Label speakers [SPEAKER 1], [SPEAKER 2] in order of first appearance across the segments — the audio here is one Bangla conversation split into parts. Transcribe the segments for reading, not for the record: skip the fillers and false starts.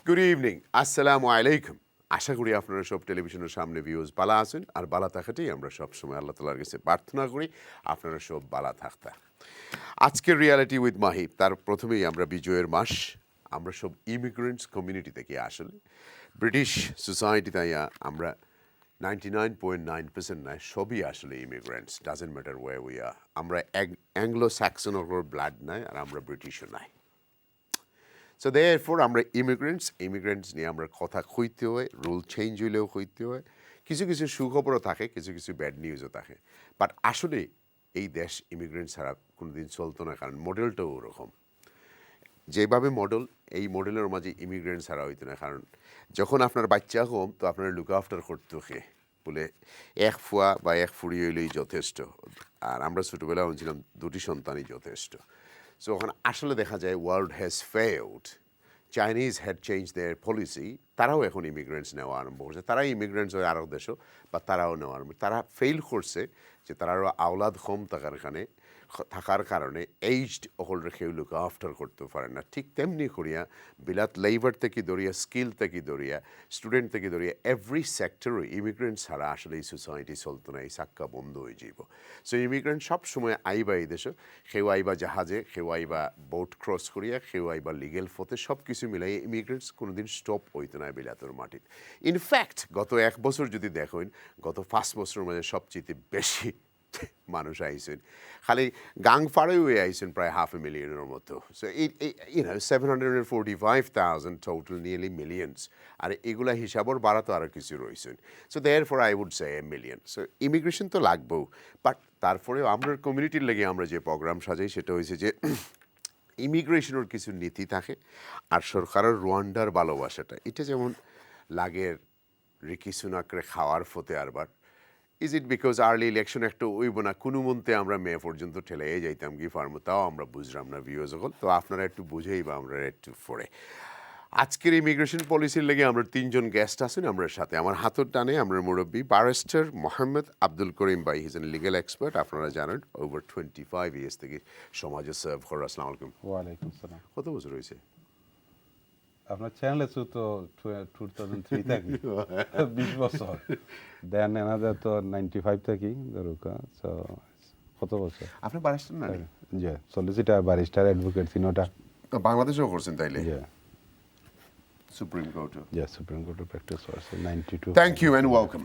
[SPEAKER 1] গুড ইভিনিং, আসসালামু আলাইকুম। আশা করি আপনারা সব টেলিভিশনের সামনে ভিউজ বালা আছেন, আর বালা থাকাটাই আমরা সবসময় আল্লাহ তালার কাছে প্রার্থনা করি আপনারা সব বালা থাকতা। আজকের রিয়ালিটি উইথ মাহি, তার প্রথমেই আমরা বিজয়ের মাস, আমরা সব ইমিগ্রেন্টস কমিউনিটি থেকে আসলে ব্রিটিশ সোসাইটি তাই আমরা 99.9% নয়, সবই আসলে immigrants, doesn't matter way we are. আমরা অ্যাংলো স্যাক্সন ওর ব্লাড নাই, আর আমরা ব্রিটিশও নাই। সো দেয়ারফর আমরা ইমিগ্রেন্টস নিয়ে আমরা কথা কইতে হয়, রুল চেঞ্জ হইলেও কইতে হয়, কিছু কিছু সুখবরও থাকে, কিছু কিছু ব্যাড নিউজও থাকে। বাট আসলে এই দেশ ইমিগ্রেন্ট ছাড়া কোনোদিন চলতো না, কারণ মডেলটাও ওরকম। যেভাবে মডেল, এই মডেলের মাঝে ইমিগ্রেন্ট ছাড়া হইতো না, কারণ যখন আপনার বাচ্চা কম তো আপনার লুক আফটার করতে হয় বলে এক ফুয়া বা এক ফুড়ি হইলেই যথেষ্ট, আর আমরা ছোটোবেলায় ছিলাম দুটি সন্তানই যথেষ্ট। সো ওখানে আসলে দেখা যায় world has failed, Chinese had change their policy, তারাও এখন ইমিগ্রেন্টস নেওয়া আরম্ভ করছে। তারাই ইমিগ্রেন্টস হয় আরও দেশও, বা তারাও নেওয়া আরম্ভ, তারা ফেইল করছে যে তারা আরও আওলাদ কম থাকার কারণে এইজড অকল রেখেও লুক আফটার করতে পারে না। ঠিক তেমনি করিয়া বিলাত লেবার থেকে ধরিয়া, স্কিল থেকে ধরিয়া, স্টুডেন্ট থেকে ধরিয়া এভরি সেক্টরও ইমিগ্রেন্ট ছাড়া আসলে এই সোসাইটি চলতো না, এই সাক্কা বন্ধ হয়ে যাব। সো ইমিগ্রেন্ট সবসময় আইবা এই দেশে, কেউ আইবা জাহাজে, কেউ আইবা বোট ক্রস করিয়া, কেউ আইবা লিগেল পথে, সব কিছু মিলাই ইমিগ্রেন্টস কোনোদিন স্টপ হইতো না বিলাতর মাটির। ইনফ্যাক্ট গত এক বছর যদি দেখেন, গত 5 বছরের মাঝে সবচেয়ে বেশি মানুষ আইসেন, খালি গাং ফাড়ে হয়ে আইসেন প্রায় 500,000 মতো। So 745,000 total, nearly millions. আর এগুলা হিসাবর বাড়াতো আরও কিছু রয়েছেন। So therefore I would say 1 million. So immigration তো লাগবেও, বাট তারপরেও আমরা কমিউনিটির লেগে আমরা যে প্রোগ্রাম সাজাই সেটা হয়েছে যে ইমিগ্রেশনের কিছু নীতি থাকে, আর সরকারের রুয়ান্ডার ভালোবাসাটা, এটা যেমন লাগের রিকি সুনাকরে খাওয়ার ফতে আরবার। Is it because early election একটা ওইব না, কোনো মন্তে আমরা মে পর্যন্ত ঠেলে যাইতাম কি ফার্মো, তাও আমরা বুঝলাম না ভিউজ সকল। তো আপনারা একটু বুঝেই বা আমরা একটু পড়ে আজকের ইমিগ্রেশন পলিসির লেগে আমরা 3 জন গেস্ট আছেন আমার সাথে। আমার হাতের টানে আমরা মুরব্বী ব্যারিস্টার মোহাম্মদ আব্দুল করিম ভাই, হিজ এন লিগাল এক্সপার্ট, আপনারা জানেন ওভার 25 ইয়ার্স থেকে সমাজে সার্ভ করে। আসসালামু আলাইকুম।
[SPEAKER 2] ওয়ালাইকুম সালাম।
[SPEAKER 1] কত বছর হয়েছে
[SPEAKER 2] আপনার চ্যানেলে তো 2003 থেকে 20 বছর, দেন এনাদের তো 95 থেকে দরুকা। সো কত বছর?
[SPEAKER 1] আপনি ব্যারিস্টার না?
[SPEAKER 2] জি, সলিসিটার, ব্যারিস্টার, অ্যাডভোকেট, তিনটা।
[SPEAKER 1] বাংলাদেশেও করছেন তাইলে?
[SPEAKER 2] জি,
[SPEAKER 1] সুপ্রিম কোর্টে।
[SPEAKER 2] জি, সুপ্রিম কোর্টে প্র্যাকটিস করছে 92।
[SPEAKER 1] Thank you and welcome.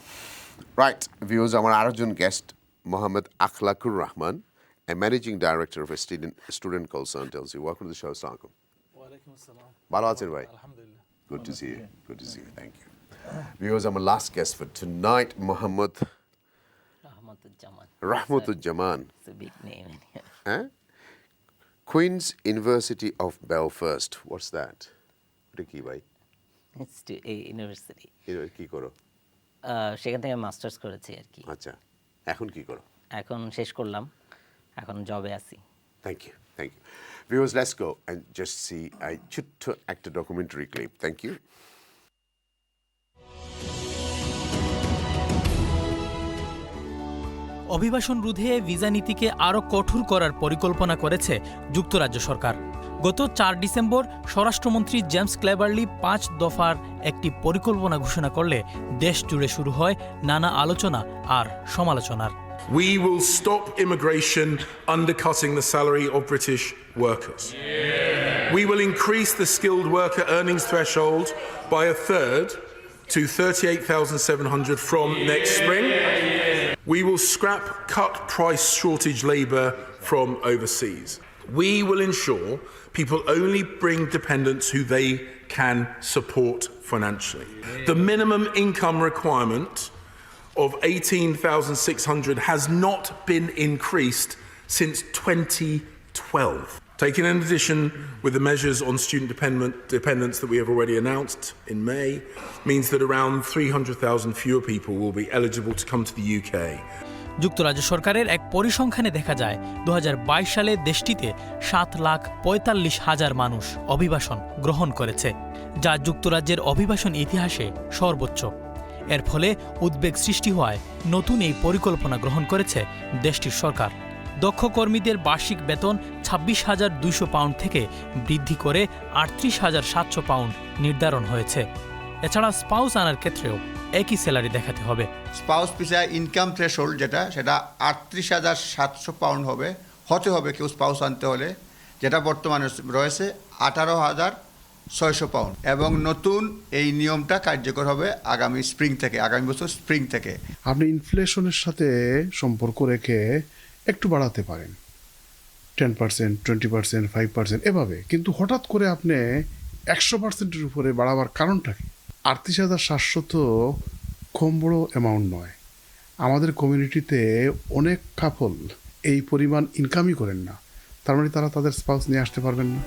[SPEAKER 1] Right views, আমার আরেকজন guest Mohammad Akhlakur Rahman, a managing director of a student called Tells you. Welcome to the show. Assalamu alaikum.
[SPEAKER 3] Walaikum assalam.
[SPEAKER 1] ভালো আছেন ভাই?
[SPEAKER 3] Alhamdulillah.
[SPEAKER 1] Good to see you. Good to see you. Thank you. Viewers, I'm a last guest for tonight, Mohammed Rahmatuzzaman.
[SPEAKER 4] It's a big name in here.
[SPEAKER 1] Eh? Queen's University of Belfast. What's that? What ki bhai?
[SPEAKER 4] It's to a university.
[SPEAKER 1] কি করো?
[SPEAKER 4] সেখান থেকে মাস্টার্স করেছি আর কি।
[SPEAKER 1] আচ্ছা, এখন কি করো?
[SPEAKER 4] এখন শেষ করলাম, এখন জবে আছি।
[SPEAKER 1] Thank you. Thank you. Viewers, let's go and just see a chutto actor documentary clip. Thank you.
[SPEAKER 5] অভিবাসন রোধে ভিসা নীতিকে আরও কঠোর করার পরিকল্পনা করেছে যুক্তরাজ্য সরকার। গত 4 ডিসেম্বর স্বরাষ্ট্রমন্ত্রী জেমস ক্লেভারলি 5 দফার একটি পরিকল্পনা ঘোষণা করলে দেশ জুড়ে শুরু হয় নানা আলোচনা আর সমালোচনার।
[SPEAKER 6] We will stop immigration undercutting the salary of British workers. We will increase the skilled worker earnings threshold by 1/3 to 38,700 from next spring. We will scrap cut price shortage labour from overseas. We will ensure people only bring dependents who they can support financially. The minimum income requirement of 18,600 has not been increased since 2012. Taken in addition with the measures on student dependence that we have already announced in May, means that around 300,000 fewer people will be eligible to come to the UK.
[SPEAKER 5] যুক্তরাজ্য সরকারের এক পরিসংখ্যানে দেখা যায় 2022 সালে দেশটিতে 7,45,000 মানুষ অভিবাসন গ্রহণ করেছে, যা যুক্তরাজ্যের অভিবাসন ইতিহাসে সর্বোচ্চ। এর ফলে উদ্বেগ সৃষ্টি হওয়ায় নতুন এই পরিকল্পনা গ্রহণ করেছে দেশটির সরকার। দক্ষ কর্মীদের বার্ষিক বেতন 26,200 পাউন্ড থেকে বৃদ্ধি করে 38,700 পাউন্ড নির্ধারণ হয়েছে। এছাড়া স্পাউস আনার ক্ষেত্রেও একই স্যালারি দেখাতে হবে।
[SPEAKER 3] স্পাউস পিছিয়ে ইনকাম থ্রেশহোল্ড সেটা 38,700 পাউন্ড হতে হবে কেউ স্পাউস আনতে হলে, যেটা বর্তমানে রয়েছে 18,600 পাউন্ড। এবং নতুন এই নিয়মটা কার্যকর হবে আগামী বছর স্প্রিং থেকে।
[SPEAKER 7] আপনি ইনফ্লেশনের সাথে সম্পর্ক রেখে একটু বাড়াতে পারেন, 10%, 20%, 5% এভাবে, কিন্তু হঠাৎ করে আপনি 100%-এর উপরে বাড়াবার কারণটা কি? 38,700 তো কম বড় অ্যামাউন্ট নয়। আমাদের কমিউনিটিতে অনেক কাপল এই পরিমাণ ইনকামই করেন না, তার মানে তারা তাদের স্পাউস নিয়ে আসতে পারবেন না।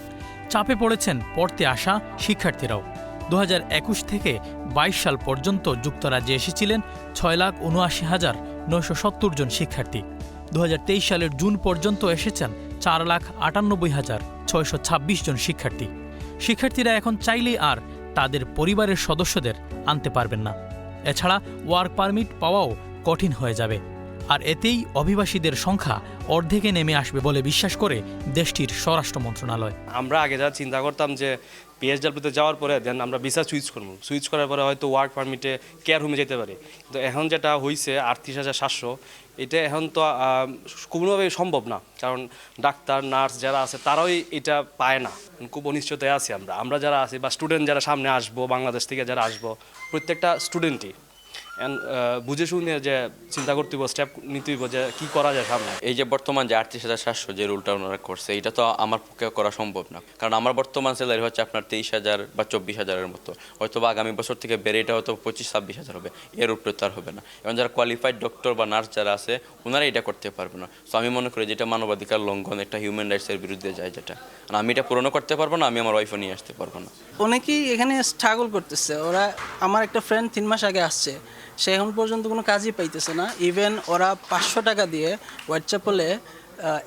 [SPEAKER 5] চাপে পড়েছেন পড়তে আসা শিক্ষার্থীরাও। 2021 থেকে 22 সাল পর্যন্ত যুক্তরাজ্যে এসেছিলেন 6,79,970 জন শিক্ষার্থী। 2023 সালের জুন পর্যন্ত এসেছেন 4,98,626 জন শিক্ষার্থী। শিক্ষার্থীরা এখন চাইলেই আর তাদের পরিবারের সদস্যদের আনতে পারবেন না। এছাড়া ওয়ার্ক পারমিট পাওয়াও কঠিন হয়ে যাবে, আর এতেই অভিবাসীদের সংখ্যা অর্ধেকে নেমে আসবে বলে বিশ্বাস করে দেশটির স্বরাষ্ট্র মন্ত্রণালয়।
[SPEAKER 8] আমরা আগে যা চিন্তা করতাম যে পিএইচডব্লিউতে যাওয়ার পরে দেন আমরা ভিসা সুইচ করার পরে হয়তো ওয়ার্ক পারমিটে কেয়ার হোমে যেতে পারি, কিন্তু এখন যেটা হয়েছে 38,700, এটা এখন তো কোনোভাবেই সম্ভব না, কারণ ডাক্তার নার্স যারা আছে তারাও এটা পায় না। খুব অনিশ্চয়তায় আছি আমরা যারা আছি বা স্টুডেন্ট যারা সামনে আসবো, বাংলাদেশ থেকে যারা আসবো, প্রত্যেকটা স্টুডেন্টই বুঝে শুনে যে চিন্তা করতে হইব, স্টেপ নিতে হইব যে কী করা যায় সামনে।
[SPEAKER 9] এই যে বর্তমান যে 38,700 যে রুলটা ওনারা করছে, এটা তো আমার পক্ষে করা সম্ভব না, কারণ আমার বর্তমান স্যালারি হচ্ছে আপনার 23,000 বা 24,000-এর মতো, হয়তো বা আগামী বছর থেকে বেড়ে এটা হয়তো 25-26,000 হবে, এর উপরে তো আর হবে না। এবং যারা কোয়ালিফাইড ডক্টর বা নার্স যারা আছে ওনারা এটা করতে পারবে না। সো আমি মনে করি যেটা মানবাধিকার লঙ্ঘন, একটা হিউম্যান রাইটসের বিরুদ্ধে যায় যেটা, আর আমি এটা পূরণও করতে পারবো না, আমি আমার ওয়াইফও নিয়ে আসতে পারবো না।
[SPEAKER 10] অনেকেই এখানে স্ট্রাগল করতেছে। ওরা, আমার একটা ফ্রেন্ড 3 মাস আগে আসছে, সে এখন পর্যন্ত কোনো কাজই পাইতেছে না। ইভেন ওরা 500 টাকা দিয়ে হোয়াটসঅ্যাপলে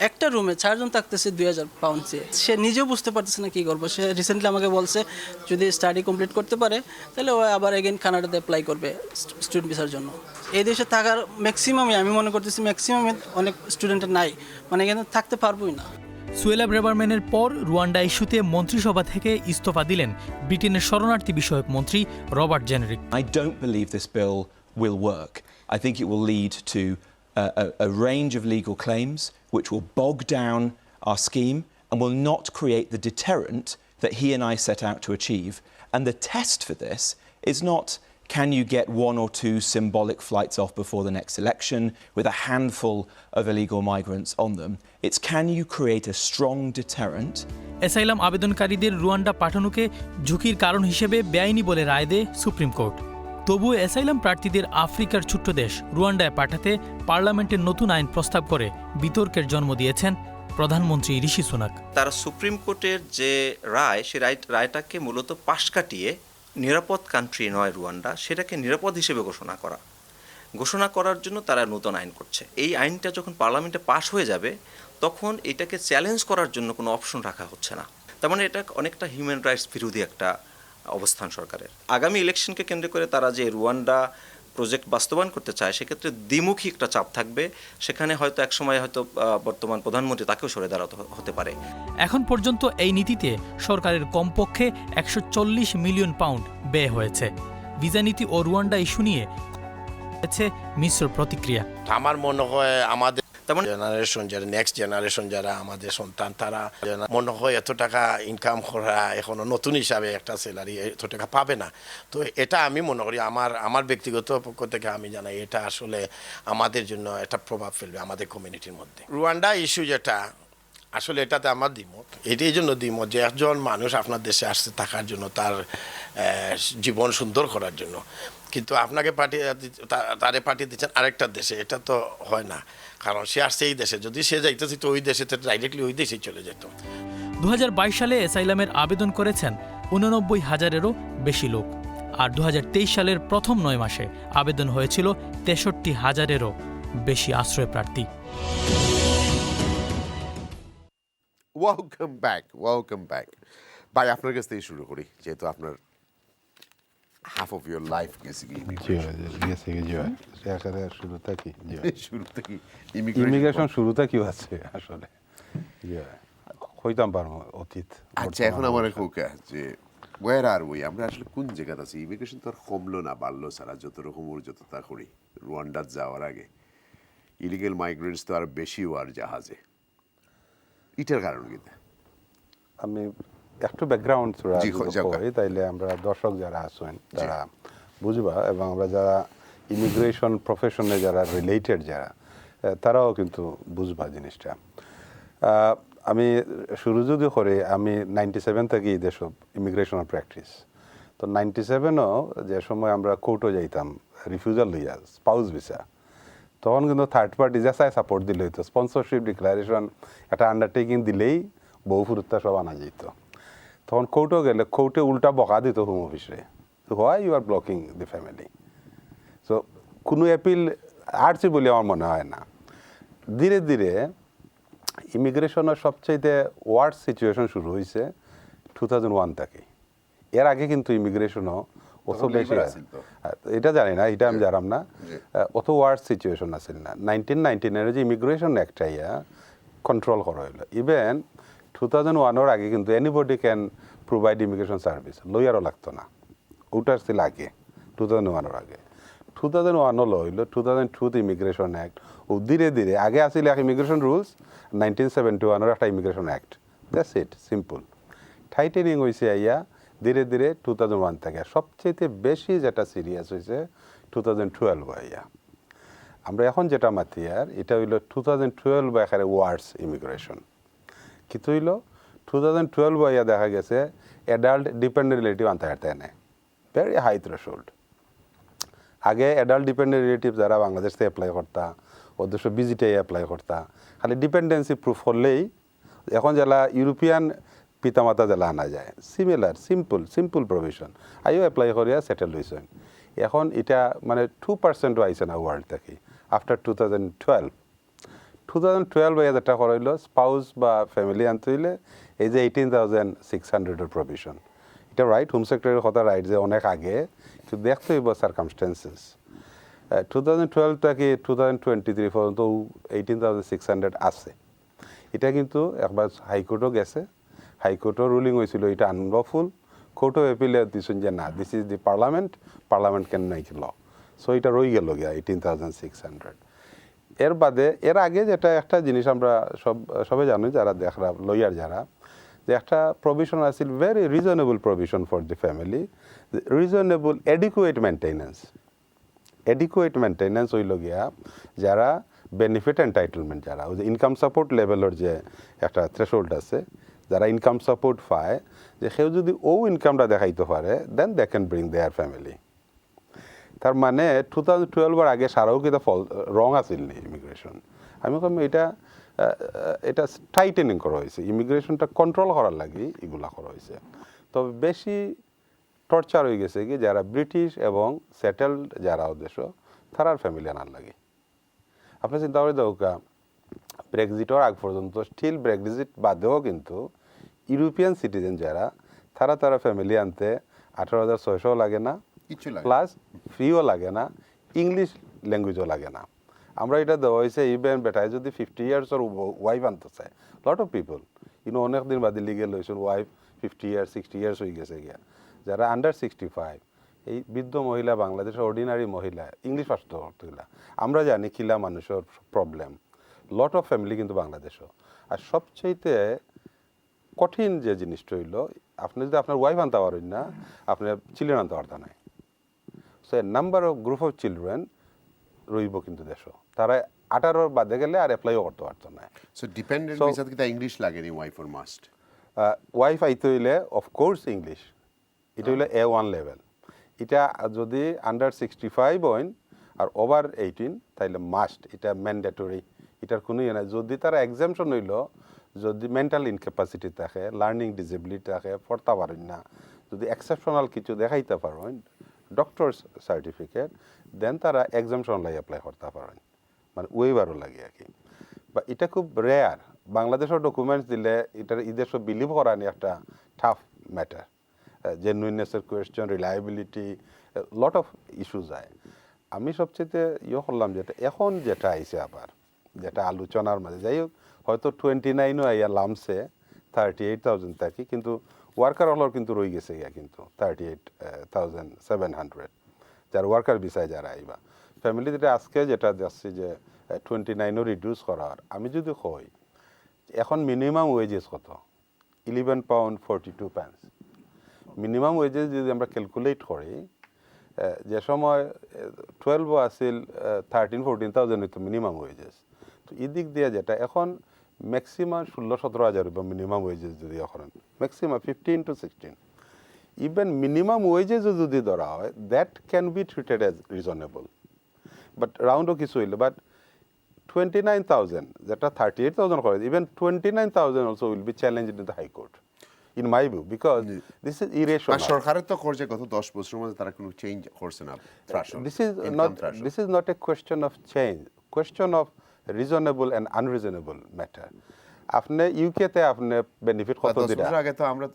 [SPEAKER 10] একটা রুমে 4 জন থাকতেছে 2,000 পাউন্ড চেয়ে। সে নিজেও বুঝতে পারতেছে না কী করবো। সে রিসেন্টলি আমাকে বলছে যদি স্টাডি কমপ্লিট করতে পারে তাহলে ও আবার এগেন কানাডাতে অ্যাপ্লাই করবে স্টুডেন্ট ভিসার জন্য। এই দেশে থাকার ম্যাক্সিমামই, আমি মনে করতেছি ম্যাক্সিমামে অনেক স্টুডেন্টের নাই, মানে এখানে থাকতে পারবোই না।
[SPEAKER 5] সুয়েলা ব্রেবারম্যানের পর রুয়ান্ডা ইস্যুতে মন্ত্রিসভা থেকে ইস্তফা দিলেন ব্রিটেনের শরণার্থী বিষয়ক মন্ত্রী Robert generic.
[SPEAKER 11] I don't believe this bill will work. I think it will lead to a range of legal claims which will bog down our scheme and will not create the deterrent that he and I set out to achieve. And the test for this is not can you get 1 or 2 symbolic flights off before the next election with a handful of illegal migrants on them. It's can you create a strong deterrent.
[SPEAKER 5] Asylum আবেদনকারীদের রুয়ান্ডা পাঠানোকে ঝুঁকির কারণ হিসেবে বেআইনি বলে রায় দেয় সুপ্রিম কোর্ট। তবুও অ্যাসাইলাম প্রার্থীদের আফ্রিকার ছোট্ট দেশ রুয়ান্ডায় পাঠাতে পার্লামেন্টের নতুন আইন প্রস্তাব করে বিতর্কের জন্ম দিয়েছেন প্রধানমন্ত্রী ঋষি সুনাক।
[SPEAKER 12] তারা সুপ্রিম কোর্টের যে রায়, সে রায়টাকে মূলত পাশ কাটিয়ে নিরাপদ কান্ট্রি নয় রুয়ান্ডা, সেটাকে নিরাপদ হিসেবে ঘোষণা করার জন্য তারা নতুন আইন করছে। এই আইনটা যখন পার্লামেন্টে পাশ হয়ে যাবে তখন এটাকে চ্যালেঞ্জ করার জন্য কোনো অপশন রাখা হচ্ছে না। তার মানে এটা অনেকটা হিউম্যান রাইটস বিরোধী একটা অবস্থান সরকারের। আগামী ইলেকশনকে কেন্দ্র করে তারা যে রুয়ান্ডা প্রজেক্ট বাস্তবায়ন করতে চায়, সেক্ষেত্রে দ্বিমুখী একটা চাপ থাকবে। সেখানে হয়তো একসময় হয়তো বর্তমান প্রধানমন্ত্রী তাকেও সরে দাঁড়াতে হতে পারে।
[SPEAKER 5] এখন পর্যন্ত এই নীতিতে সরকারের কমপক্ষে 140 মিলিয়ন পাউন্ড ব্যয় হয়েছে। ভিসা নীতি ও রুয়ান্ডা ইস্যু নিয়ে মিশ্র প্রতিক্রিয়া।
[SPEAKER 13] আমার মনে হয় আমাদের জেনারেশন, যারা নেক্সট জেনারেশন, যারা আমাদের সন্তান, তারা মনে হয় এত টাকা ইনকাম করা এখনো নতুন হিসাবে একটা স্যালারি এত টাকা পাবে না। তো এটা আমি মনে করি আমার ব্যক্তিগত পক্ষ থেকে আমি জানাই এটা আসলে আমাদের জন্য একটা প্রভাব ফেলবে আমাদের কমিউনিটির মধ্যে। রুয়ান্ডা ইস্যু যেটা আসলে এটাতে আমার দ্বিমত। এই জন্য দ্বিমত যে একজন মানুষ আপনার দেশে আসছে থাকার জন্য, তার জীবন সুন্দর করার জন্য, কিন্তু আপনাকে তারে পাঠিয়ে দিচ্ছেন আরেকটা দেশে, এটা তো হয় না। কারণ সে আসছে এই দেশে, যদি সে যাইতেছে তো ওই দেশে ডাইরেক্টলি ওই দেশেই চলে যেত।
[SPEAKER 5] 2022 সালে অ্যাসাইলামের আবেদন করেছেন 89,000-এরও বেশি লোক, আর 2023 সালের প্রথম 9 মাসে আবেদন হয়েছিল 63,000-এরও বেশি আশ্রয় প্রার্থী।
[SPEAKER 1] ওয়েলকাম ব্যাক ভাই, আপনার কাছ থেকে শুরু করি, যেহেতু আপনার half of your life গেছে কি
[SPEAKER 2] জি হয় গেছে কি জি হয় এখানে শুরু থেকে জি হয়
[SPEAKER 1] শুরু থেকে
[SPEAKER 2] ইমিগ্রেশন শুরু থেকে আছে আসলে জি হয় হইতাম পারবো অতীত
[SPEAKER 1] আচ্ছা এখন আমার কোকা যে ওয়ার আর উই আমরা আসলে কোন জায়গাতে আছি ইমিগ্রেশন তো আর কমলো না বাড়লো সারা যত রকম ওর যতটা করি রুয়ান্ডা যাওয়ার আগে ইলিগেল মাইগ্রেন্টস তো আর বেশি আর জাহাজে এটার কারণ কি
[SPEAKER 2] আমি একটু ব্যাকগ্রাউন্ড করি তাইলে আমরা দর্শক যারা আছেন তারা বুঝবা এবং আমরা যারা ইমিগ্রেশন প্রফেশনে যারা রিলেটেড যারা তারাও কিন্তু বুঝবা জিনিসটা আমি শুরু যদি করে আমি 97 থেকে এই দেশ ইমিগ্রেশনের প্র্যাকটিস তো 97ও যে সময় আমরা কোর্টও যাইতাম রিফিউজাল লইয়া স্পাউস ভিসা তখন কিন্তু থার্ড পার্টি যা চাই সাপোর্ট দিলে হইতো স্পন্সরশিপ ডিক্লারেশন একটা আন্ডারটেকিং দিলেই বউ ফুরুত্তা সব আনা যেত তখন কোর্টও গেলে কোর্টে উল্টা বকা দিত হোম অফিসে why you are blocking the family so কোনো অ্যাপিল আসছে বলে আমার মনে হয় না ধীরে ধীরে ইমিগ্রেশনের সবচাইতে ওয়ার্স সিচুয়েশন শুরু হয়েছে 2001 থেকে এর আগে কিন্তু ইমিগ্রেশনও অত বেশি এটা জানি না এটা আমি জানাম না অত ওয়ার্স সিচুয়েশন আছিল না 1999 যে ইমিগ্রেশন অ্যাক্ট আইয়া কন্ট্রোল করা হইল ইভেন 2001 আগে কিন্তু anybody can provide immigration service লয়ারও লাগতো না ওটার ছিল আগে 2001 আগে 2001 হইল 2002 ইমিগ্রেশন অ্যাক্ট ও ধীরে ধীরে আগে আসছিল এক ইমিগ্রেশন রুলস 1971 একটা immigration act that's it simple tightening হয়েছে আইয়া ধীরে ধীরে 2001 থেকে সবচেয়ে বেশি যেটা সিরিয়াস হয়েছে 2012 আইয়া আমরা এখন যেটা মাতি আর এটা হইল 2012 এখানে ওয়ার্ডস ইমিগ্রেশন কিন্তু হইল 2012 আইয়া দেখা গেছে অ্যাডাল্ট ডিপেন্ডেন্ট রিলেটিভ আনতে হারতে নেয় ভেরি হাই থ্রেশহোল্ড আগে অ্যাডাল্ট ডিপেন্ডেন্ট রিলেটিভ যারা বাংলাদেশ থেকে অ্যাপ্লাই করতা অবশ্য ভিজিটে অ্যাপ্লাই করতা খালি ডিপেন্ডেন্সি প্রুফ হলেই এখন যারা ইউরোপিয়ান পিতামাতা যারা আনা যায় সিমিলার সিম্পল প্রভিশন আইও অ্যাপ্লাই করিয়া সেটেল হয়েছেন এখন এটা মানে 2% আইছে না ওয়ার্ল্ড থেকে আফটার 2012 যেটা করাইল স্পাউস বা ফ্যামিলি আনতে হইলে এই যে 18,600 প্রভিশন এটা রাইট হোম সেক্রেটারির কথা রাইট যে অনেক আগে কিন্তু দেখতে হইব সার্কামস্টেন্সেস 2012 থেকে 2023 পর্যন্ত 18,600 আছে এটা কিন্তু একবার হাইকোর্টও গেছে হাইকোর্টও রুলিং হয়েছিল এটা আনলফুল কোর্টও অ্যাপিলে দিয়েছেন যে না this is the parliament can make law so এটা রয়ে গেল গিয়া 18,600 এর বাদে এর আগে যেটা একটা জিনিস আমরা সবাই জানি যারা দেখরা লয়ার যারা যে একটা প্রভিশন আছিল very reasonable provision for the family reasonable adequate maintenance হইল গিয়া যারা বেনিফিট এন্টাইটেলমেন্ট যারা ওই যে ইনকাম সাপোর্ট লেভেলের যে একটা থ্রেশহোল্ড আছে যারা ইনকাম সাপোর্ট পায় যে সেও যদি ও ইনকামটা দেখাইতে পারে then they can bring their family তার মানে 2012 আগে সারাও কিন্তু রং আছিল নি ইমিগ্রেশন আমি কম এটা টাইটেনিং করা হয়েছে ইমিগ্রেশনটা কন্ট্রোল করার লাগি এগুলা করা হয়েছে তবে বেশি টর্চার হয়ে গেছে কি যারা ব্রিটিশ এবং সেটেলড যারা দেশ তারার ফ্যামিলি আনার লাগে আপনি চিন্তা করে দেখা ব্রেক্সিটের আগ পর্যন্ত স্টিল ব্রেক্সিট বাদেও কিন্তু ইউরোপিয়ান সিটিজেন যারা তারা ফ্যামিলি আনতে 18,600 লাগে না প্লাস ফিও লাগে না ইংলিশ ল্যাঙ্গুয়েজও লাগে না আমরা এটা দেওয়া হয়েছে ইভেন বেটায় যদি 50 ইয়ার্সের ওয়াইফ আনতে চায় লট অফ পিপল অনেক দিন বাদে লিগেল হয়েছেন ওয়াইফ 50 ইয়ার্স 60 ইয়ার্স হয়ে গেছে গিয়া যারা আন্ডার 65 এই বৃদ্ধ মহিলা বাংলাদেশের অর্ডিনারি মহিলা ইংলিশ ফার্স্ট মহিলা আমরা জানি কিলা মানুষের প্রবলেম লট অফ ফ্যামিলি কিন্তু বাংলাদেশও আর সবচাইতে কঠিন যে জিনিসটা হইল আপনি যদি আপনার ওয়াইফ আনতে পারেন না আপনার চিলড্রেন আনতে পারতেন না so number of group of children রইব কিন্তু দেশ তারা 18 বাদে গেলে আর অ্যাপ্লাইও করতে পারতো না
[SPEAKER 1] সো ডিপেন্ডেন্ট ভিসাতে কি ইংলিশ লাগেনি ওয়াইফ অর মাস্ট
[SPEAKER 2] ওয়াইফ আইতে হইলে অফকোর্স ইংলিশ এটা হইলে A1 লেভেল এটা যদি আন্ডার 65 হইন আর ওভার 18 তাইলে মাস্ট এটা ম্যান্ডেটরি এটার কোনো ইয়ে নাই যদি তারা এক্সামশন হইল যদি মেন্টাল ইনক্যাপাসিটি থাকে লার্নিং ডিসেবিলিটি থাকে পড়তে পারেন না যদি এক্সেপশনাল কিছু দেখাইতে পারেন ডক্টর সার্টিফিকেট দেন তারা এক্সামশন লাগে অ্যাপ্লাই করতে পারেন মানে ওয়েবারও লাগে আর কি বা এটা খুব রেয়ার বাংলাদেশের ডকুমেন্টস দিলে এটার ইদেশ বিলিভ করা নিয়ে একটা টাফ ম্যাটার জেনুইননেসের question, reliability, lot of issues আয়। আমি সবচেয়ে করলাম যেটা এখন যেটা আইছে আবার, যেটা আলোচনার মাঝে, যাই হোক হয়তো 29ও আইয়া লামছে 38,000 থাকি, কিন্তু ওয়ার্কার হলর কিন্তু রয়ে গেছে গিয়া কিন্তু 38,700 যারা ওয়ার্কার ভিসায় যারা আইবা। ফ্যামিলিতে আজকে যেটা যাচ্ছে যে 29ও রিডিউস করার, আমি যদি কই এখন মিনিমাম ওয়েজেস কত, 11 পাউন্ড 42 pence। মিনিমাম ওয়েজেস যদি আমরা ক্যালকুলেট করি, যে সময় 12 আসিল 13-14,000 হইতো মিনিমাম ওয়েজেস, তো এই দিক দিয়ে যেটা এখন ম্যাক্সিমাম 16-17,000 বা মিনিমাম ওয়েজেস যদি এখন ম্যাক্সিমাম 15 to 16, ইভেন মিনিমাম ওয়েজেসও যদি ধরা হয়, that can be treated as reasonable. But রাউন্ডও কিছু হইলো, বাট 29,000 যেটা 38,000 করে, even 29,000 also will be challenged in the high court in my view, because this is irrational.
[SPEAKER 1] সরকারের তো করছে গত 10 বছরের মধ্যে তারা কোনো চেঞ্জ করছে না।
[SPEAKER 2] This is not a question of change, question of reasonable and unreasonable matter. আপনি ইউকেতে আপনি বেনিফিট কত দিরা?
[SPEAKER 1] 10 বছর আগে তো আমরা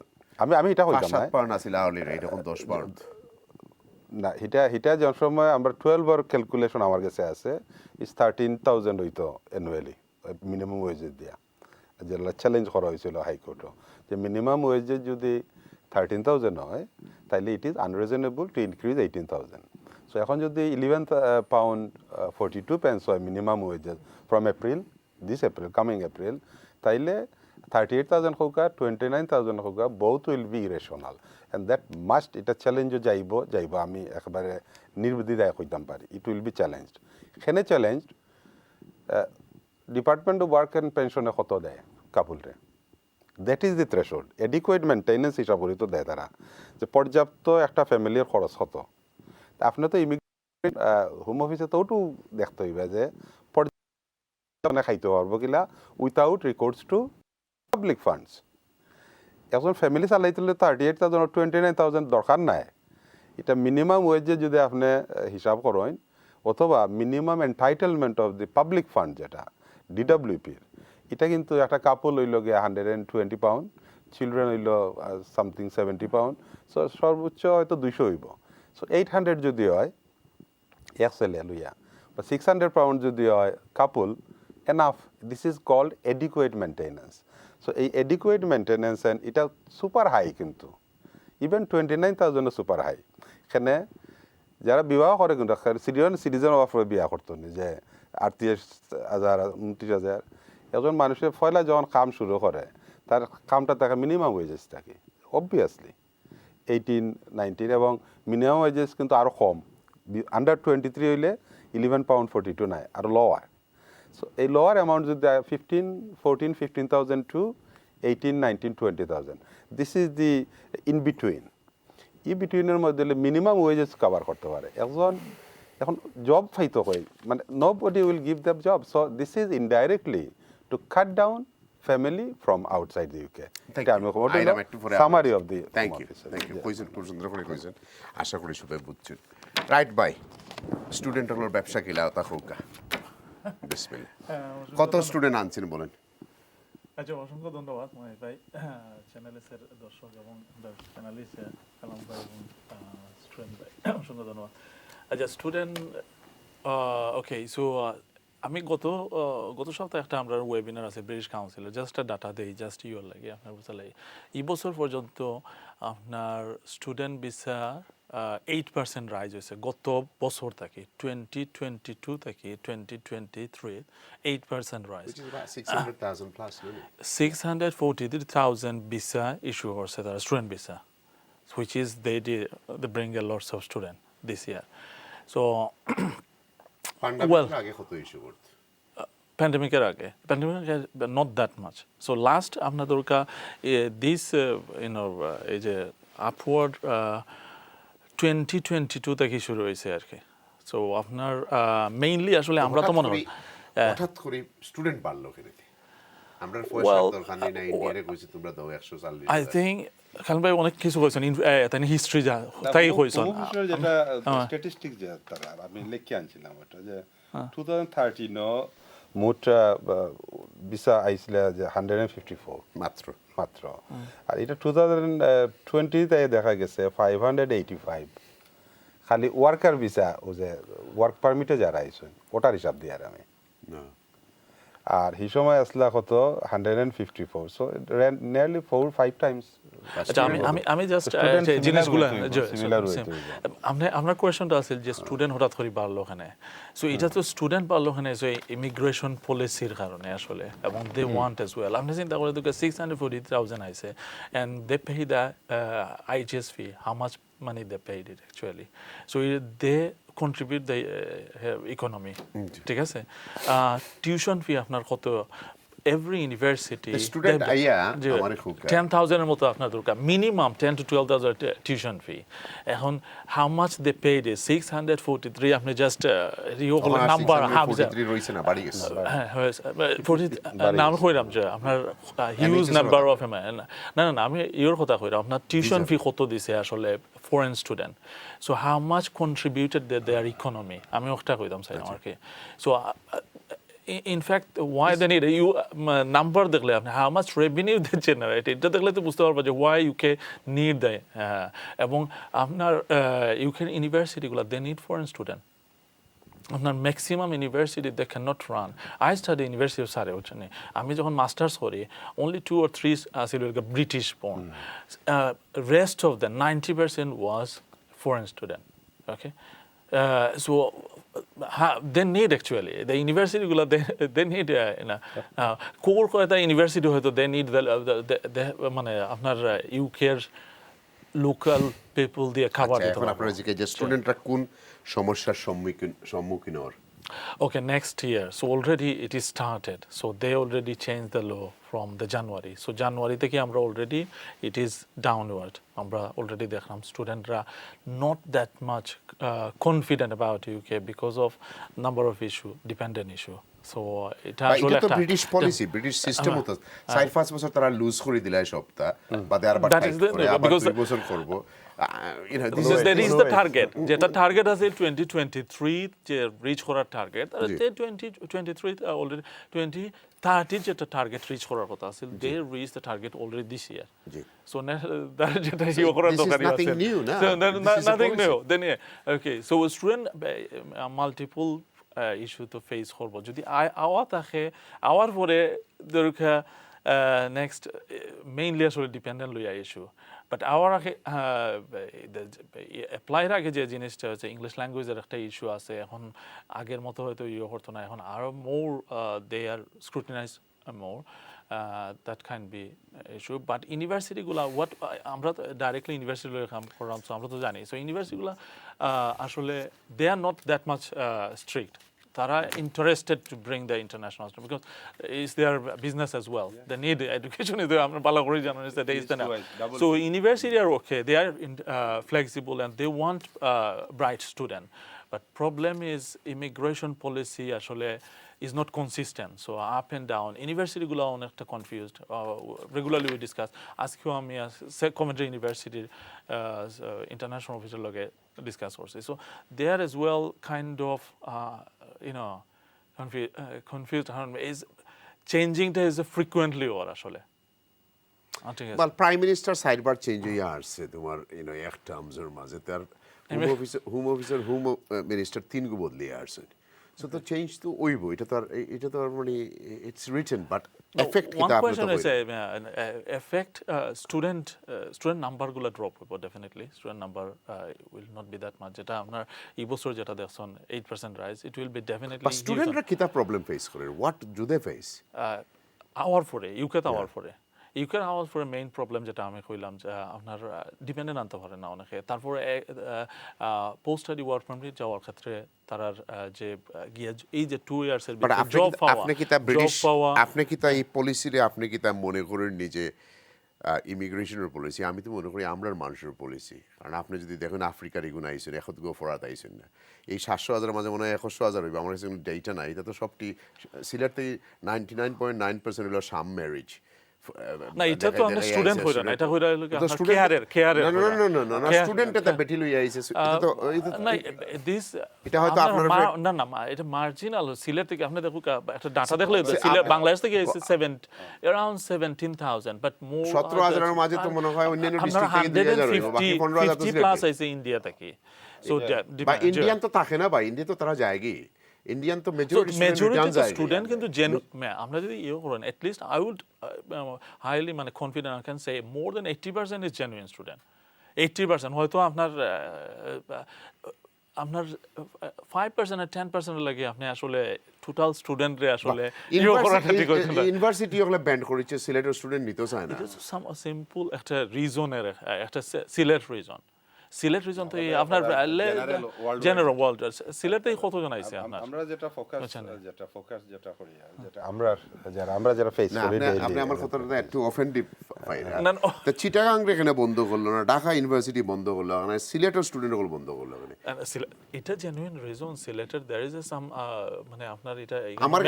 [SPEAKER 2] আমি এটা কইতাম না,
[SPEAKER 1] 5-7 পাউন্ড আছিল আওয়ারলি রেট, এখন 10 পাউন্ড
[SPEAKER 2] না। এটা যে সময় আমরা 12 এর ক্যালকুলেশন আমার কাছে আছে, ইজ 13,000 হইতো অ্যানুয়ালি মিনিমাম ওয়েজেস দিয়া, যেটা চ্যালেঞ্জ করা হয়েছিল হাইকোর্টও, যে মিনিমাম ওয়েজেস যদি 13,000 হয় তাহলে it is unreasonable to increase 18,000। So এখন যদি 11 পাউন্ড 42 pence হয় minimum wages from April, this April, coming April, তাইলে 38,000 হোক আর 29,000 হোক, both will be irrational and that must, এটা চ্যালেঞ্জও যাইব আমি একেবারে নির্বিধায় কইতাম পারি, ইট উইল বি চ্যালেঞ্জড। এখানে challenged department of work and পেনশনে কত দেয় কাপুলরে, that is the threshold. Adequate maintenance হিসাব করে তো দেয় তারা, যে পর্যাপ্ত একটা ফ্যামিলির খরচ কত। আপনি তো ইমিগ্রেশন হোম অফিসে তো ওটু দেখতে হইবে যে পর্যাপ্ত খাইতে পারবো কিনা without recourse to public funds. এখন ফ্যামিলি চালাইতে হলে 38,000 or 29,000 দরকার নাই। এটা মিনিমাম ওয়েজে যদি আপনি হিসাব করেন, অথবা minimum entitlement of the public fund যেটা ডিডব্লিউপির, এটা কিন্তু একটা কাপল হইল গিয়ে 120 পাউন্ড, চিলড্রেন হইল সামথিং 70 পাউন্ড, সো সর্বোচ্চ হয়তো 200 হইব। সো 800 যদি হয় এক ছেলে লইয়া, বা 600 পাউন্ড যদি হয় couple, enough. This is called adequate maintenance. So এই এডিকুয়েট মেনটেন্যান্স এটা সুপার হাই, কিন্তু ইভেন 29,000 সুপার হাই। এখানে যারা বিবাহ করে কিন্তু সিটিজেন অফ বিবাহ করতো নি, যে 38,000 29,000। একজন মানুষের পয়লা যখন কাম শুরু করে, তার কামটা থাকে মিনিমাম ওয়েজেস থাকে অবভিয়াসলি 18-19, এবং মিনিমাম ওয়েজেস কিন্তু আরও কম, আন্ডার 23 হইলে 11 পাউন্ড 42 নাই, আর লোয়ার। সো এই লোয়ার অ্যামাউন্ট যদি 15,000 to 18,000, 19,000, 20,000, this is the in between. ই বিটুইনের মধ্যে মিনিমাম ওয়েজেস কভার করতে পারে একজন। এখন জব পাইতে হয়, মানে nobody will give the job, so this is indirectly to cut down family from outside the UK. Summary of the.
[SPEAKER 1] Thank you কইছেন, খুব সুন্দর করে কইছেন, আশা করি সবাই বুঝছেন। রাইট বাই স্টুডেন্ট হলোর ব্যবসা কিলা তা হোক। বিসমিল্লাহ, কত স্টুডেন্ট আনছেন বলেন?
[SPEAKER 14] আচ্ছা, অসংখ্য ধন্যবাদ মহেশ ভাই, চ্যানেলের দর্শক এবং চ্যানেলিস্ট কালাম ভাই এবং স্টুডেন্ট ভাই, অসংখ্য ধন্যবাদ। আচ্ছা, স্টুডেন্ট ওকে, সো আমি গত সপ্তাহে একটা আমরা ওয়েবিনার আছে ব্রিটিশ কাউন্সিলের, জাস্ট ডাটা দেই, জাস্ট ইউর লাগে আপনার বুঝতে লাগে। এই বছর পর্যন্ত আপনার স্টুডেন্ট ভিসা 8% রাইজ হয়েছে গত বছর থেকে, 2022 থেকে 2023 8% রাইজ। 643,000 ভিসা ইস্যু করছে তারা, student visa, which is they bring a lots of student this year. So well, pandemic-এর আগে not that much. So last আপনাদের this এই যে upward 2022 থেকে শুরু হয়েছে আর কি। সো আপনার মেইনলি আসলে আমরা তো মনে হয়
[SPEAKER 1] হঠাৎ করে স্টুডেন্ট বাড়লো কেন? আমরা পয়সার দরকার নেই না, ইন্ডিয়ারে কইছি তোমরা দাও 140।
[SPEAKER 14] আই থিংক খালিদ ভাই অনেক কিছু কইছেন, তাই হিস্ট্রি যা তাই কইছেন,
[SPEAKER 2] যেটা স্ট্যাটিস্টিক্স যে তারা আমি লিখে আনছিলাম ওটা, যে 2013 মোট ভিসা আইছিল যে 154
[SPEAKER 1] মাত্র
[SPEAKER 2] আর এটা 2020 তে দেখা গেছে 585 খালি ওয়ার্কার ভিসা ও যে ওয়ার্ক পারমিটে যারা আইছেন ওটার হিসাব দিয়ে আর আমি আর এই সময় আসলা কত 154 সো নিয়ারলি 4-5 টাইমস
[SPEAKER 14] আচ্ছা আমি জাস্ট জিনিসগুলো আপনার কোয়েশনটা আছে যে স্টুডেন্ট হঠাৎ করে বাড়লো ওখানে সো এটা তো স্টুডেন্ট বাড়লো ওখানে সো ইমিগ্রেশন পলিসির কারণে আসলে এবং দে ওয়ান্ট অ্যাজ ওয়েল আপনি চিন্তা করে তো 640,000 আইছে and they pay the IHS fee how much money they paid it actually so they contribute the economy ঠিক আছে টিউশন ফি আপনার কত every university
[SPEAKER 1] স্টুডেন্ট আইয়া আমারে খুব
[SPEAKER 14] 10,000 এর মতো আপনার দরকার মিনিমাম 10 to 12,000 টিউশন ফি এখন how much they paid is 643 আপনি জাস্ট রিওল নাম্বার হাফ
[SPEAKER 1] 43 রইছে না বাড়ি গেছে
[SPEAKER 14] হ্যাঁ 40 নাম কইরাম যে আপনার হিউজ নাম্বার অফ না আমি ইওর কথা কইরাম আপনার টিউশন ফি কত দিছে আসলে foreign student so how much contributed their economy আমি ওটা কইতাম চাই আমাকে so in fact why they need you number দেখলে আপনি how much revenue they generate এটা দেখলে তো বুঝতে পারবে যে why UK need the এবং আপনার UK university গুলো they need foreign student আপনার maximum university they cannot run I study university of Surrey ওখানে আমি যখন মাস্টার্স করি অনলি 2 or 3 ছিল British born rest of the 90% was foreign student okay so they need actually the university গুলো they need কোর কয়টা ইউনিভার্সিটি হয়তো they need the মানে আপনার ইউকের লোকাল পিপল দিয়ে খাবার দিতে
[SPEAKER 1] এখন আপনারা যে স্টুডেন্টরা কোন সমস্যার সম্মুখীন হওয়ার
[SPEAKER 14] Okay, next year. So already it is started. So they already changed the law from the January. So January থেকে আমরা already it is downward. আমরা already দেখলাম স্টুডেন্টরা not that much confident about UK because of number of issue, dependent issue. So এটা আসলে একটা
[SPEAKER 1] ব্রিটিশ পলিসি ব্রিটিশ সিস্টেম হতো 4-5 বছর তারা লুজ করে দিলে সপ্তাহ বাদে আর আবার 2 বছর করব
[SPEAKER 14] there is the target যেটা টার্গেট আছে 2023 যে রিচ করার টার্গেট আর 2023 অলরেডি 2030 যেটা টার্গেট রিচ করার কথা আছে they reach the target already this year so that যেটা ইয়ে করার দরকার আছে nothing new then okay so student multiple issue তো ফেস করবো যদি আওয়া থাকে আওয়ার পরে দরকার নেক্সট মেইনলি আসলে ডিপেন্ডেন্ট লইয়া ইস্যু বাট আওয়ার আগে অ্যাপ্লাইয়ের আগে যে জিনিসটা হচ্ছে ইংলিশ ল্যাঙ্গুয়েজের একটা ইস্যু আছে এখন আগের মতো হয়তো ইয়ে করতো না এখন আরও more they are scrutinize more that can be issue but university গুলা what আমরা ডাইরেক্টলি ইউনিভার্সিটি লয়ে কাম করলাম সো আমরা তো জানি সো ইউনিভার্সিটি গুলা আসলে they are not that much strict তারা interested to bring the international students because it's their business as well they need education is আমরা ভালো করে জানেন is that is the so university are okay they are flexible and they want bright student but problem is immigration policy আসলে is not consistent so up and down university গুলো অনেকটা confused regularly we discuss আজকেও আমি Coventry University international officer লগে discuss করছি so there as well kind of you know confused is changing there is frequently or আসলে
[SPEAKER 1] well prime minister sidebar change হয়ে আসছে তোমার এক টার্মসের মাঝে তার হোম অফিসার হোম মিনিস্টার তিন গো বদলে আসছে so the change to oibo এটা তো মানে it's written but effect
[SPEAKER 14] one question is effect student number গুলো drop হবে definitely student number will not be that much যেটা আপনার এই বছর যেটা দেখছেন 8% rise it will be definitely
[SPEAKER 1] but studentরা কিটা problem face করে what do they face
[SPEAKER 14] our for UK to our for ইউকের হাউস ফর মেইন প্রবলেম যেটা আমি কইলাম যে আপনার ডিপেন্ডেন্ট আনতে পারে না অনেকে তারপরে পোস্ট স্টাডি ওয়ার্ক পারমিট যাওয়ার ক্ষেত্রে তারার যে এই যে 2 ইয়ার্সের
[SPEAKER 1] জব পাওয়া আপনি কি তা ব্রিটিশ আপনি কি তা এই পলিসিরে আপনি কি তা মনে করেন নিজে ইমিগ্রেশনের পলিসি আমি তো মনে করি আমরার মানুষের পলিসি কারণ আপনি যদি দেখেন আফ্রিকার এগুলো আইসেন এখন গো ফরাত আইসেন না এই 700,000 মাঝে মনে হয় 100,000 হইবে আমার কাছে কোনো ডেটা নাই এটা তো সবটি সিলেটে 99.9% হলো সাম ম্যারেজ
[SPEAKER 14] না এটা তো আমরা স্টুডেন্ট হইরা না, এটা হইরা হলো কি আপনার কেয়ারের
[SPEAKER 1] না স্টুডেন্ট এটা বেটি লই আইছে এটা তো
[SPEAKER 14] না দিস
[SPEAKER 1] এটা হয়তো আপনার
[SPEAKER 14] না এটা মার্জিনাল সিলেট থেকে আপনি দেখুন একটা ডাটা দেখলে সিলেট বাংলাদেশ থেকে এসে around 17,000 but more
[SPEAKER 1] 17,000 এর মাঝে তো মনে হয় অন্যান্য ডিস্ট্রিক্ট থেকে 2000 হইব, বাকি 15,000 তো
[SPEAKER 14] 50 প্লাস আছে ইন্ডিয়া থেকে। সো
[SPEAKER 1] বা ইন্ডিয়ান তো থাকে না, বা ইন্ডিয়া তো তারা যায়গি, ইন্ডিয়ান তো মেজরিটি
[SPEAKER 14] স্টুডেন্ট কিন্তু আমরা যদি ইয়ে করেন at least I would highly মানে confident I can say more than 80% is genuine student. 80% হয়তো আপনার 5% আর 10% লাগে আপনি আসলে টোটাল স্টুডেন্ট রে আসলে
[SPEAKER 1] ইউনিভার্সিটি ওগুলো ব্যান্ড করেছে, সিলেটের স্টুডেন্ট নিতে চায় না।
[SPEAKER 14] এটা সাম সিম্পল একটা রিজনের একটা সিলেট রিজন তো আপনার জেনারেল ওয়ার্ল্ড সিলেটে কতজন আইছে আপনার?
[SPEAKER 2] আমরা যেটা ফোকাস করি যেটা আমরা যারা ফেস করি
[SPEAKER 1] আপনি আমার কথাটা একটু অফেন্ডিভ পাই না। তো চিটাগাং এখানে বন্ধ করলো না, ঢাকা ইউনিভার্সিটি বন্ধ করলো না, সিলেটের স্টুডেন্টগুলো বন্ধ করলো না।
[SPEAKER 14] এটা জেনুইন রিজন সিলেটের देयर इज সাম মানে আপনার এটা
[SPEAKER 1] আমার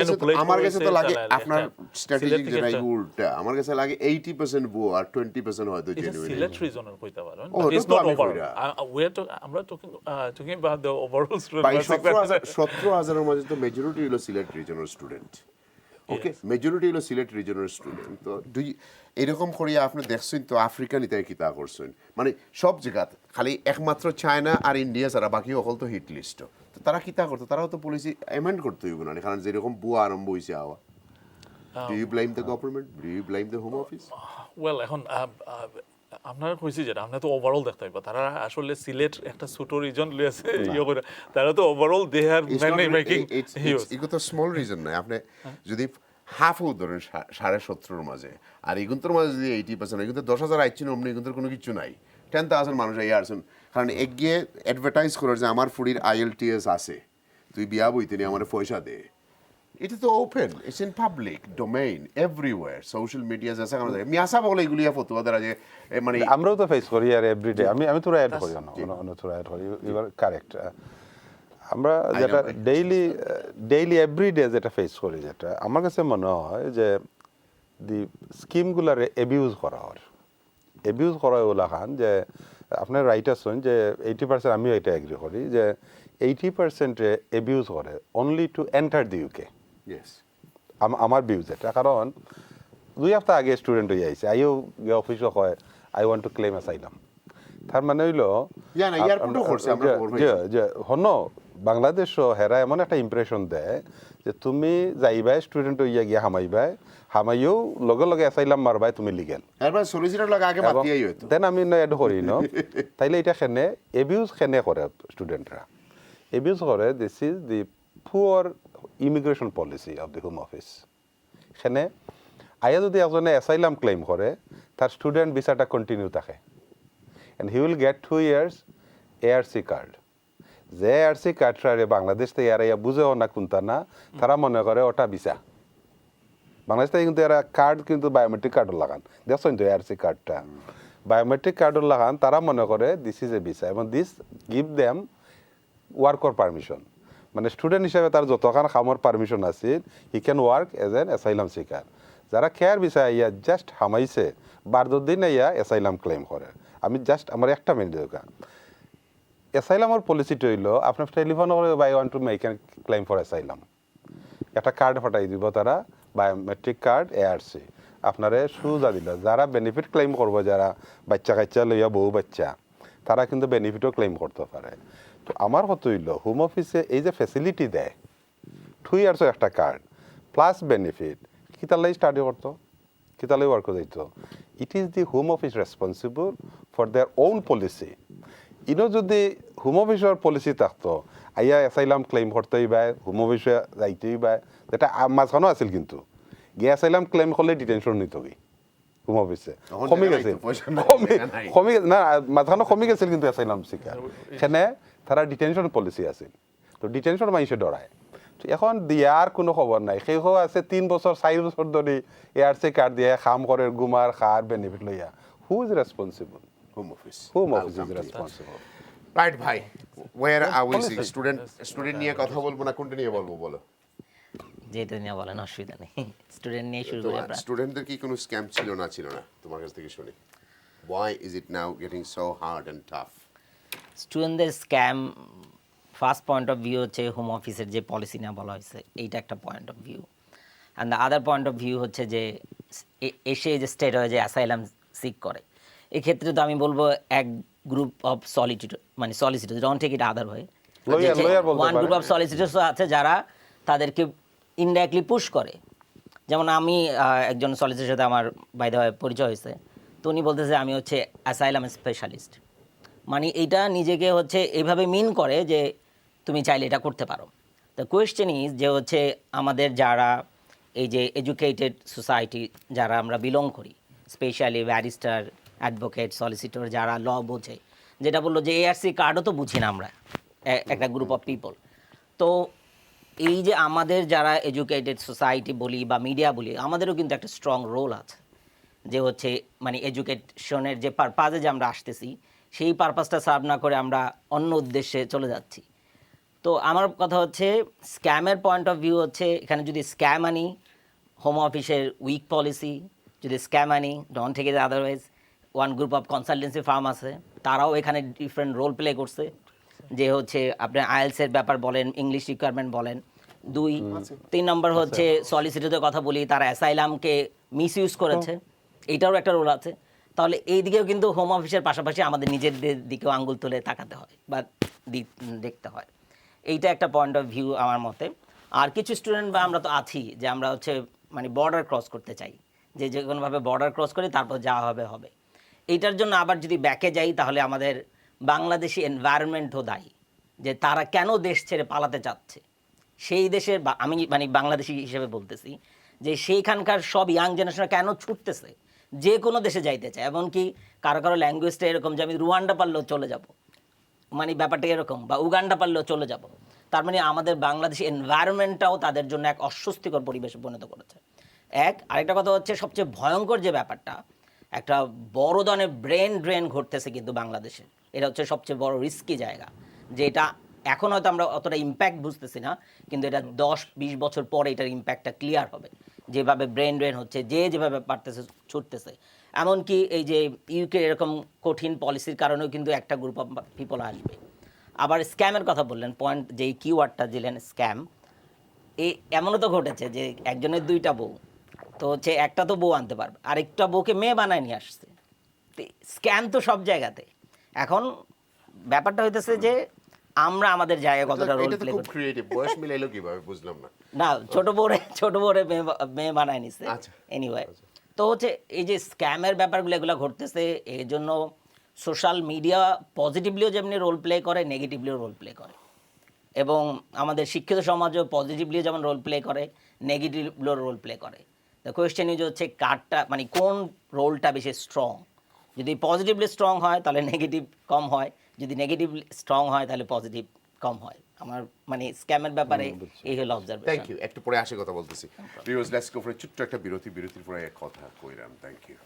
[SPEAKER 1] কাছে তো লাগে আপনার স্ট্র্যাটেজি যেটা উল্টা, আমার কাছে লাগে 80% ভুয়া আর 20% হয়তো জেনুইন।
[SPEAKER 14] সিলেট রিজনের কইতে পারেন, ইটস নট ওভার আমরা talking about the overall student.
[SPEAKER 1] 17,000 এর মধ্যে তো মেজরিটি হলো সিলেট রিজনাল স্টুডেন্ট। ওকে, মেজরিটি হলো সিলেট রিজনাল স্টুডেন্ট। তো এরকম করিয়া আপনি দেখছেন তো আফ্রিকান ইতায় কিতা করছেন, মানে সব জায়গা খালি একমাত্র চায়না আর ইন্ডিয়া ছাড়া বাকি সকল তো হিট লিস্ট। তো তারা কিতা করতো, তারাও তো পলিসি অ্যামেন্ড করতে হইব না, কারণ যেরকম বুয়া আরম্ভ হয়েছে আওয়া। Do you blame the government? Do you blame the Home Office?
[SPEAKER 14] Well, এখন আপনারা কইছি যেটা আমরা তো ওভারঅল দেখতে পাইবা তারা আসলে সিলেট একটা ছোট রিজন লইছে ইয়ে করে, তারা তো overall they are making huge.
[SPEAKER 1] Ego তো স্মল রিজন না, আপনি যদি হাফও ধরেন 17.5 মাঝে আর এগুন্তর মাঝে যদি 80%, এগুলো 10,000 আইছেন অমনি এগুন্তর কোনো কিছু নাই। 10,000 মানুষ আই আসছেন, কারণ এগিয়ে অ্যাডভার্টাইজ করার যে আমার ফুডির IELTS আছে, তুই বিয়া বইতে নিয়ে আমার পয়সা দে। এটা তো open, it's in public domain everywhere, social media আছে। মিয়াসা বলে এগুলিয়া ফতোয়া দ্বারা যে মানে
[SPEAKER 2] আমরাও তো ফেস করি আর এভরিডে। আমি তোরা অ্যাড করি না, তোরা অ্যাড করি, ইউ আর কারেক্ট। আমরা যেটা ডেইলি এভরিডে যেটা ফেস করি, যেটা আমার কাছে মনে হয় যে দি স্কিমগুলার অ্যাবিউজ করা হয় ওলা খান, যে আপনার রাইট আছেন যে 80%, আমিও এটা এগ্রি করি যে 80% অ্যাবিউজ করে only to enter the UK. আমার ভিউজ এটা, কারণ 2 সপ্তাহ আগে স্টুডেন্ট হয়ে আইছে, আইও গিয়ে অফিসও হয় I want to claim asylum. তার মানে হইল যে হন বাংলাদেশও হেরা এমন একটা ইমপ্রেশন দেয় যে তুমি যাইবাই স্টুডেন্ট হইয়া গিয়া হামাইও লগে লগে অ্যাসাইলাম মারবাই, তুমি লিগেল। দেন আমি এড করি ন, তাইলে এটা খেনে এবিউজ খেনে করে স্টুডেন্টরা এবিউজ করে। This is the poor immigration policy of the home office. সেখানে আয়া যদি একজনে অ্যাসাইলাম ক্লেম করে, তার স্টুডেন্ট ভিসাটা কন্টিনিউ থাকে, and he will get 2 years ARC card. যে ARC কার্ডটা বাংলাদেশ থেকে এরা বুঝেও না কোনটা না, তারা মনে করে ওটা ভিসা। বাংলাদেশ থেকে কিন্তু এরা কার্ড কিন্তু বায়োমেট্রিক কার্ডও লাগান, দেখছেন তো ARC কার্ডটা বায়োমেট্রিক কার্ডও লাগান, তারা মনে করে দিস ইজ এ ভিসা, এবং this give them worker permission. মানে স্টুডেন্ট হিসেবে তার যতক্ষণ কামর পারমিশন আছে, he can work age N asylum seeker. যারা কেয়ার বিষয় ইয়া জাস্ট হামাইছে 12 দিন ইয়া অ্যাসাইলাম ক্লেম করে। আমি জাস্ট আমার একটা মিনিট দরকার। অ্যাসাইলামের পলিসিটা হইল আপনার টেলিফোন করে by want to make claim for asylum, একটা কার্ড ফাটাই দিব তারা, বায়োমেট্রিক কার্ড ARC আপনারে সুবিধা দিল। যারা বেনিফিট ক্লেম করবো, যারা বাচ্চা কাচ্চা লইয়া বউ বাচ্চা, তারা কিন্তু বেনিফিটও ক্লেম করতে পারে। তো আমার কত হইল হোম অফিসে এই যে ফ্যাসিলিটি দেয় 2 years একটা কার্ড প্লাস বেনিফিট, কিতালাই স্টাডি করতো, কিতালাই ওয়ার্ক দিত। It is the home office responsible for their own policy. ইনো যদি হোম অফিসের পলিসি থাকতো, আইয়া অ্যাসাইলাম ক্লেম করতেই বাই, হোম অফিসে যাইতেই বাই, যেটা মাঝখানেও আছিল, কিন্তু গিয়ে অ্যাসাইলাম ক্লেম করলে ডিটেনশন নিত কি হোম অফিসে কমে গেছে, না মাঝখানে কমে গেছিল, কিন্তু অ্যাসাইলাম শিকার সেখানে তারা ডিটেনশন পলিসি আছে। তো ডিটেনশন মানুষে ডরায়। তো এখন দিয়ার কোনো খবর নাই, সেই আছে 3 বছর 4 বছর ধরে ARC কার্ড দিয়ে কাম করে, গুমার খার বেনিফিট লইয়া। Who is responsible?
[SPEAKER 1] Home office.
[SPEAKER 2] Home office is responsible.
[SPEAKER 1] Right ভাই, where are we sing student নিয়ে কথা বলবো না কোনটা নিয়ে বলবো বলো?
[SPEAKER 4] যেটা নিয়ে বলেন অসুবিধা নেই, স্টুডেন্ট নিয়ে শুরু করে আমরা
[SPEAKER 1] স্টুডেন্টদের কি কোনো স্ক্যাম ছিল না তোমার কাছ থেকে শুনি? Why is it now getting so hard and tough?
[SPEAKER 4] স্টুডেন্টদের scam first point of view হচ্ছে হোম অফিসের যে পলিসি নিয়ে বলা হয়েছে, এইটা একটা point of view. And the other point of view হচ্ছে যে এসে যে স্টেট হয়ে যে অ্যাসাইলাম সিক করে, এক্ষেত্রে তো আমি বলবো এক group of solicitor don't take it other way, one group of solicitors আছে যারা তাদেরকে ইনডাইরেক্টলি পুশ করে। যেমন আমি একজন সলিসিটারের সাথে আমার বাই দ্য ওয়ে পরিচয় হয়েছে, তো উনি বলতেছে আমি হচ্ছে অ্যাসাইলাম স্পেশালিস্ট, মানে এইটা নিজেকে হচ্ছে এইভাবে মিন করে যে তুমি চাইলে এটা করতে পারো। দ্য কোয়েশ্চেন ইজ যে হচ্ছে আমাদের যারা এই যে এডুকেটেড সোসাইটি যারা আমরা বিলং করি, স্পেশালি ব্যারিস্টার, অ্যাডভোকেট, সলিসিটর যারা ল বোঝে, যেটা বললো যে এআরসি কার্ডও তো বুঝি না আমরা, একটা গ্রুপ অফ পিপল। তো এই যে আমাদের যারা এডুকেটেড সোসাইটি বলি বা মিডিয়া বলি, আমাদেরও কিন্তু একটা স্ট্রং রোল আছে, যে হচ্ছে মানে এডুকেশনের যে পারপাজে যে আমরা আসতেছি সেই পারপাসটা সার্ভ না করে আমরা অন্য উদ্দেশ্যে চলে যাচ্ছি। তো আমার কথা হচ্ছে স্ক্যামের পয়েন্ট অফ ভিউ হচ্ছে এখানে যদি স্ক্যাম আনি, হোম অফিসের উইক পলিসি, যদি স্ক্যাম আনি don't take it otherwise, one group of consultancy firm আছে, তারাও এখানে ডিফারেন্ট রোল প্লে করছে, যে হচ্ছে আপনার আইএলসের ব্যাপার বলেন, ইংলিশ রিকোয়ারমেন্ট বলেন, 2-3 নম্বর হচ্ছে সলিসিটরদের কথা বলি, তারা অ্যাসাইলামকে মিস ইউজ করেছে, এইটারও একটা রোল আছে। তাহলে এই দিকেও কিন্তু হোম অফিসের পাশাপাশি আমাদের নিজেদের দিকেও আঙ্গুল তুলে তাকাতে হয় বা দেখতে হয়, এইটা একটা পয়েন্ট অফ ভিউ আমার মতে। আর কিছু স্টুডেন্ট বা আমরা তো আছি যে আমরা হচ্ছে মানে বর্ডার ক্রস করতে চাই, যে কোনোভাবে বর্ডার ক্রস করি তারপর যাওয়া হবে। এইটার জন্য আবার যদি ব্যাকে যাই তাহলে আমাদের বাংলাদেশি এনভায়রনমেন্টও দায়ী, যে তারা কেন দেশ ছেড়ে পালাতে চাচ্ছে। সেই দেশের আমি মানে বাংলাদেশি হিসেবে বলতেছি যে সেইখানকার সব ইয়াং জেনারেশন কেন ছুটতেছে, যে কোনো দেশে যাইতে চায়, এমনকি কারো ল্যাঙ্গুয়েজটা এরকম যে আমি রুয়ান্ডা পারলেও চলে যাব, মানে ব্যাপারটা এরকম, বা উগান্ডা পারলেও চলে যাব। তার মানে আমাদের বাংলাদেশি এনভায়রনমেন্টটাও তাদের জন্য এক অস্বস্তিকর পরিবেশে পরিণত করেছে। আরেকটা কথা হচ্ছে সবচেয়ে ভয়ঙ্কর যে ব্যাপারটা, একটা বড় ধরনের ব্রেন ড্রেন ঘটতেছে কিন্তু বাংলাদেশে, এটা হচ্ছে সবচেয়ে বড় রিস্কি জায়গা, যে এটা এখন হয়তো আমরা অতটা ইম্প্যাক্ট বুঝতেছি না, কিন্তু এটা 10-20 বছর পরে এটার ইম্প্যাক্টটা ক্লিয়ার হবে, যেভাবে ব্রেন ড্রেন হচ্ছে, যেভাবে পারতেছে ছুটতেছে। এমনকি এই যে ইউকে এরকম কঠিন পলিসির কারণেও কিন্তু একটা গ্রুপ অফ পিপল আসবে। আবার স্ক্যামের কথা বললেন, পয়েন্ট যেই কিওয়ার্ডটা দিলেন স্ক্যাম, এমনও তো ঘটেছে যে একজনের 2টা বউ, তো হচ্ছে একটা তো বউ আনতে পারবে, আরেকটা বউকে মেয়ে বানায় নিয়ে আসছে। স্ক্যাম তো সব জায়গাতে। এখন ব্যাপারটা হইতেছে যে আমরা আমাদের জায়গায় কতটা রোল প্লে করি।
[SPEAKER 1] ক্রিয়েটিভ বয়স মিলাইলো কিভাবে বুঝলাম না।
[SPEAKER 4] না, ছোট বউরে মেয়ে বানায় নিছে। এনিওয়ে, তো হচ্ছে এই যে স্ক্যামের ব্যাপারগুলো এগুলো ঘটতেছে, এই জন্য সোশ্যাল মিডিয়া পজিটিভলিও যেমনি রোল প্লে করে, নেগেটিভলিও রোল প্লে করে, এবং আমাদের শিক্ষিত সমাজও পজিটিভলিও যেমন রোল প্লে করে, নেগেটিভলিও রোল প্লে করে। দ্য কোয়েশ্চেন ইজ হচ্ছে কারটা মানে কোন রোলটা বেশি স্ট্রং। যদি পজিটিভলি স্ট্রং হয় তাহলে নেগেটিভ কম হয়, যদি নেগেটিভলি স্ট্রং হয় তাহলে পজিটিভ কম হয়। আমার মানে স্ক্যামের ব্যাপারে এই হলো অবজারভেশন।
[SPEAKER 1] Thank you. একটু পরে আসে কথা বলতেছি। ভিউয়ার্স, লেটস গো ফর ছোট্ট একটা বিরতির পরে কথা কইরাম। Thank you.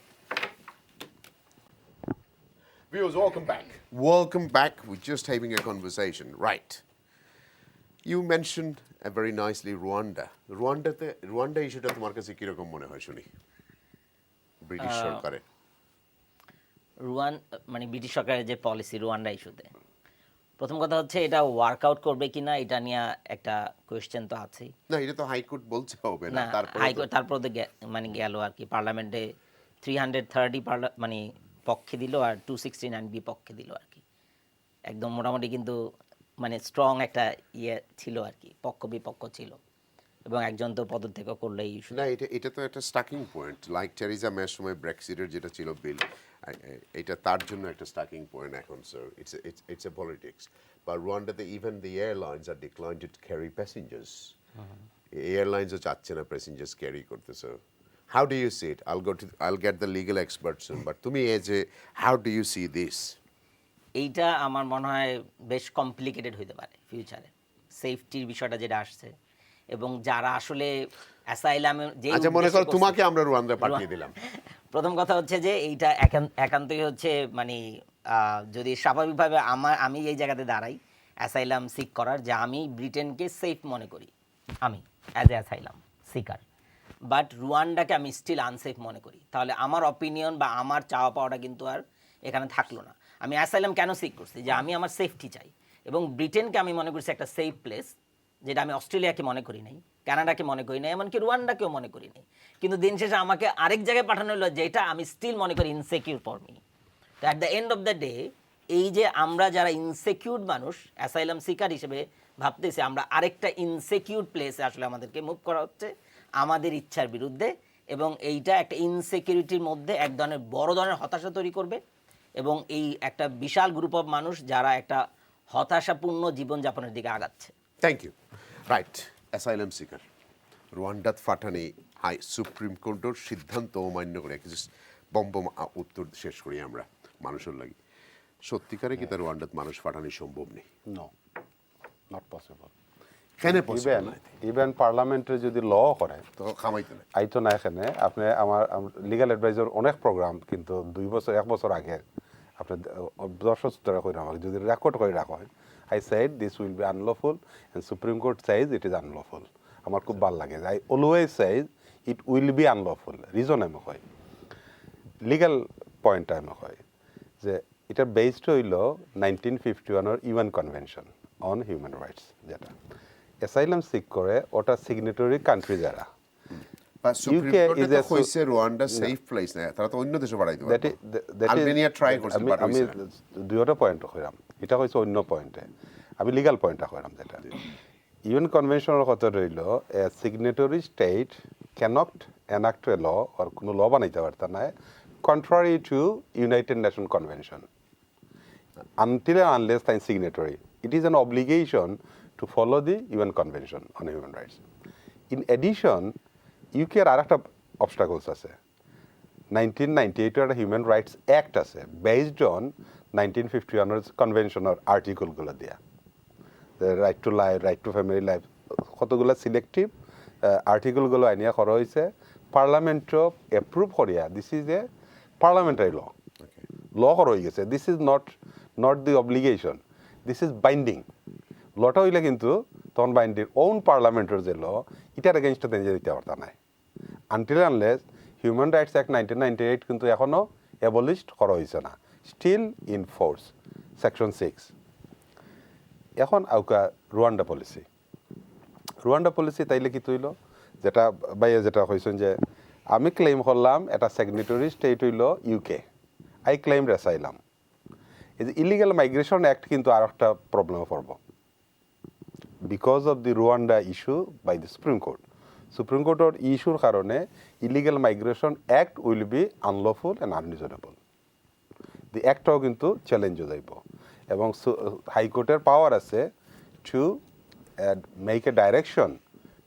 [SPEAKER 1] Viewers, welcome back. We're just having a conversation, right? You mentioned very nicely Rwanda ইস্যুটা তোমার কাছে কিরকম মনে হয় শুনি, ব্রিটিশ সরকারের?
[SPEAKER 4] মানে ব্রিটিশ সরকারের যে পলিসি রুয়ান্ডা ইস্যুতে, প্রথম কথা হচ্ছে এটা ওয়ার্কআউট করবে কিনা এটা নিয়ে একটা কোয়েশ্চেন তো আছেই।
[SPEAKER 1] না, এটা তো হাইকোর্ট বলছে হবে না,
[SPEAKER 4] তারপর তো মানে গেল আর কি, পার্লামেন্টে 330 মানে পক্ষে দিল আর 269 বিপক্ষে দিল আর কি, একদম মোটামুটি কিন্তু মানে স্ট্রং একটা ছিল আর কি, পক্ষ বিপক্ষ ছিল, এবং একজন তো পদত্যাগ করলো এই ইস্যু।
[SPEAKER 1] না, এটা তো একটা স্টাকিং পয়েন্ট, লাইক টেরিজা মের সময় ব্রেক্সিটের যেটা ছিল বিল, এটা তার জন্য একটা স্টাকিং পয়েন্ট এখন। Sir, it's a politics. But রুয়ান্ডাতে even the airlines are decline to carry passengers, এয়ারলাইন্সও চাচ্ছে না প্যাসেঞ্জার্স ক্যারি করতে। So how do you see it? I'll get the legal experts soon, but তুমি how do you see this?
[SPEAKER 4] এইটা আমার মনে হয় বেশ কমপ্লিকেটেড হইতে পারে ফিউচারে, সেফটির বিষয়টা যেটা আসছে, এবং যারা আসলে অ্যাসাইলামে যে
[SPEAKER 1] আচ্ছা, মনে করো তোমাকে আমরা রুয়ান্ডা পাঠিয়ে দিলাম।
[SPEAKER 4] প্রথম কথা হচ্ছে যে এইটা একান্তই হচ্ছে মানে যদি স্বাভাবিকভাবে আমি এই জায়গাতে দাঁড়াই অ্যাসাইলাম সিক করার, যে আমি ব্রিটেনকে সেফ মনে করি, আমি as a asylum seeker, but রুয়ান্ডাকে আমি স্টিল আনসেফ মনে করি, তাহলে আমার অপিনিয়ন বা আমার চাওয়া পাওয়াটা কিন্তু আর এখানে থাকলো না। আমি অ্যাসাইলাম কেন সিক করছি, যে আমি আমার সেফটি চাই, এবং ব্রিটেনকে আমি মনে করছি একটা সেফ প্লেস, যেটা আমি অস্ট্রেলিয়াকে মনে করি নাই, কানাডাকে মনে করি নাই, এমনকি রুয়ান্ডাকেও মনে করি নাই। কিন্তু দিন শেষে আমাকে আরেক জায়গায় পাঠানো হলো, যেটা আমি স্টিল মনে করি ইনসিকিউর ফর মি। তো at the end of the day, এই যে আমরা যারা ইনসিকিউর মানুষ অ্যাসাইলাম সিকার হিসেবে ভাবতেছি, আমরা আরেকটা ইনসিকিউর প্লেসে আসলে আমাদেরকে মুভ করা হচ্ছে আমাদের ইচ্ছার বিরুদ্ধে, এবং এইটা একটা ইনসিকিউরিটির মধ্যে এক ধরনের বড় ধরনের হতাশা তৈরি করবে, এবং এই একটা বিশাল গ্রুপ অফ মানুষ যারা একটা হতাশাপূর্ণ জীবনযাপনের দিকে আগাচ্ছে।
[SPEAKER 1] Thank you. Right, asylum seeker রুয়ান্ডাত ফাটানি হাই সুপ্রিম কোর্টের সিদ্ধান্ত অমান্য করে কিছু বম্বম উত্তর শেষ করি আমরা মানুষের লাগি। সত্যিকারে কি তার রুয়ান্ডাত মানুষ ফাটানি সম্ভব নেই?
[SPEAKER 2] No, not possible.
[SPEAKER 1] কেন পসিবল?
[SPEAKER 2] ইভেন পার্লামেন্টে যদি ল করে
[SPEAKER 1] তো খামাইতে না,
[SPEAKER 2] আইতো না। এখানে আপনি আমার লিগাল অ্যাডভাইজার অনেক প্রোগ্রাম, কিন্তু 2 বছর 1 বছর আগে আপনি দর্শক করে আমাকে যদি রেকর্ড করে রাখা হয়, I said this will be unlawful and Supreme Court says it is unlawful. আমার খুব ভালো লাগে। I always say it will be unlawful. Reason আমি কই, লিগাল পয়েন্ট আমি কই যে এটা বেসড হইল 1951 এর UN convention on human rights, যেটা অ্যাসাইলাম সিক করে ওটা সিগনেটরি কান্ট্রি যারা।
[SPEAKER 1] ইউকে ইজ এ কইছে রুয়ান্ডা সেফ প্লেস না, তারা তো অন্য দেশে বাড়াইতে পারে। আলবেনিয়া ট্রাই করছে, বাট
[SPEAKER 2] আমি দুইটা পয়েন্ট কইরাম, এটা হইছে অন্য পয়েন্টে, আমি লিগাল পয়েন্টটা কইরাম। যেটা ইউএন কনভেনশনের কথা রইল, এ সিগনেটরি স্টেট ক্যানট এনাক্ট এ ল আর কোনো ল বানাইতে পারতা না contrary to United nation convention until and unless they are signatory. It is an obligation to follow the UN Convention on Human Rights. In addition, UK এর আরেকটা obstacles আছে। 1998 এর Human Rights Act আছে based on 1951 এর Convention or article গুলো দিয়া, the right to life, right to family life, কতগুলো সিলেক্টিভ আর্টিকেল গুলো আইনিয়া করা হয়েছে, পার্লামেন্ট অ্যাপ্রুভ করিয়া। দিস ইজ এ পার্লামেন্টারি ল, ল করা হয়ে গেছে। This is not the obligation, this is binding. লটা হইলে কিন্তু তখন বাইন্ডিং ওন পার্লামেন্টের যে ল, এটার এগেনস্টে তেন দিতে পারতা নাই until unless human rights act 1998 কিন্তু এখনও অ্যাবলিশড করা হয়েছে না, স্টিল ইন ফোর্স, সেকশন 6। এখন আউকা রুয়ান্ডা পলিসি, রুয়ান্ডা পলিসি তাইলে কি তৈল, যেটা বাইরে যেটা হয়েছেন যে আমি ক্লেম করলাম এটা সিগনেটরি স্টেট হইল ইউকে, আই ক্লেম অ্যাসাইলাম। এই যে ইলিগাল মাইগ্রেশন অ্যাক্ট কিন্তু আর একটা প্রবলেমে পড়ব, because of the Rwanda issue by the supreme court. Supreme কোর্টের ইস্যুর কারণে illegal migration act will be unlawful and unreasonable. The অ্যাক্টটাও কিন্তু চ্যালেঞ্জ হয়ে যাইব, এবং হাইকোর্টের পাওয়ার আছে to make a direction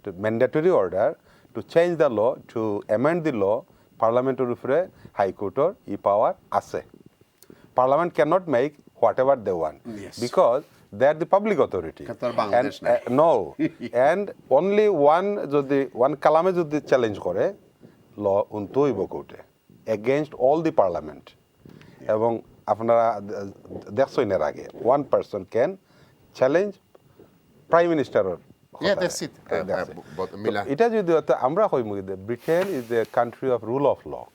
[SPEAKER 2] to mandatory order to change the law, to amend the law. পার্লামেন্টের উপরে হাইকোর্টের ই পাওয়ার আছে। Parliament cannot make whatever they want, yes, because they are the public authority. And, no, and only one kalame jodi challenge kore law unto hoibo courte against all the parliament. Ebong apnara dekhsoin er age one person can challenge prime minister or
[SPEAKER 1] yeah, that's it.
[SPEAKER 2] Eta jodi amra hoimu de Britain is the country of rule of law.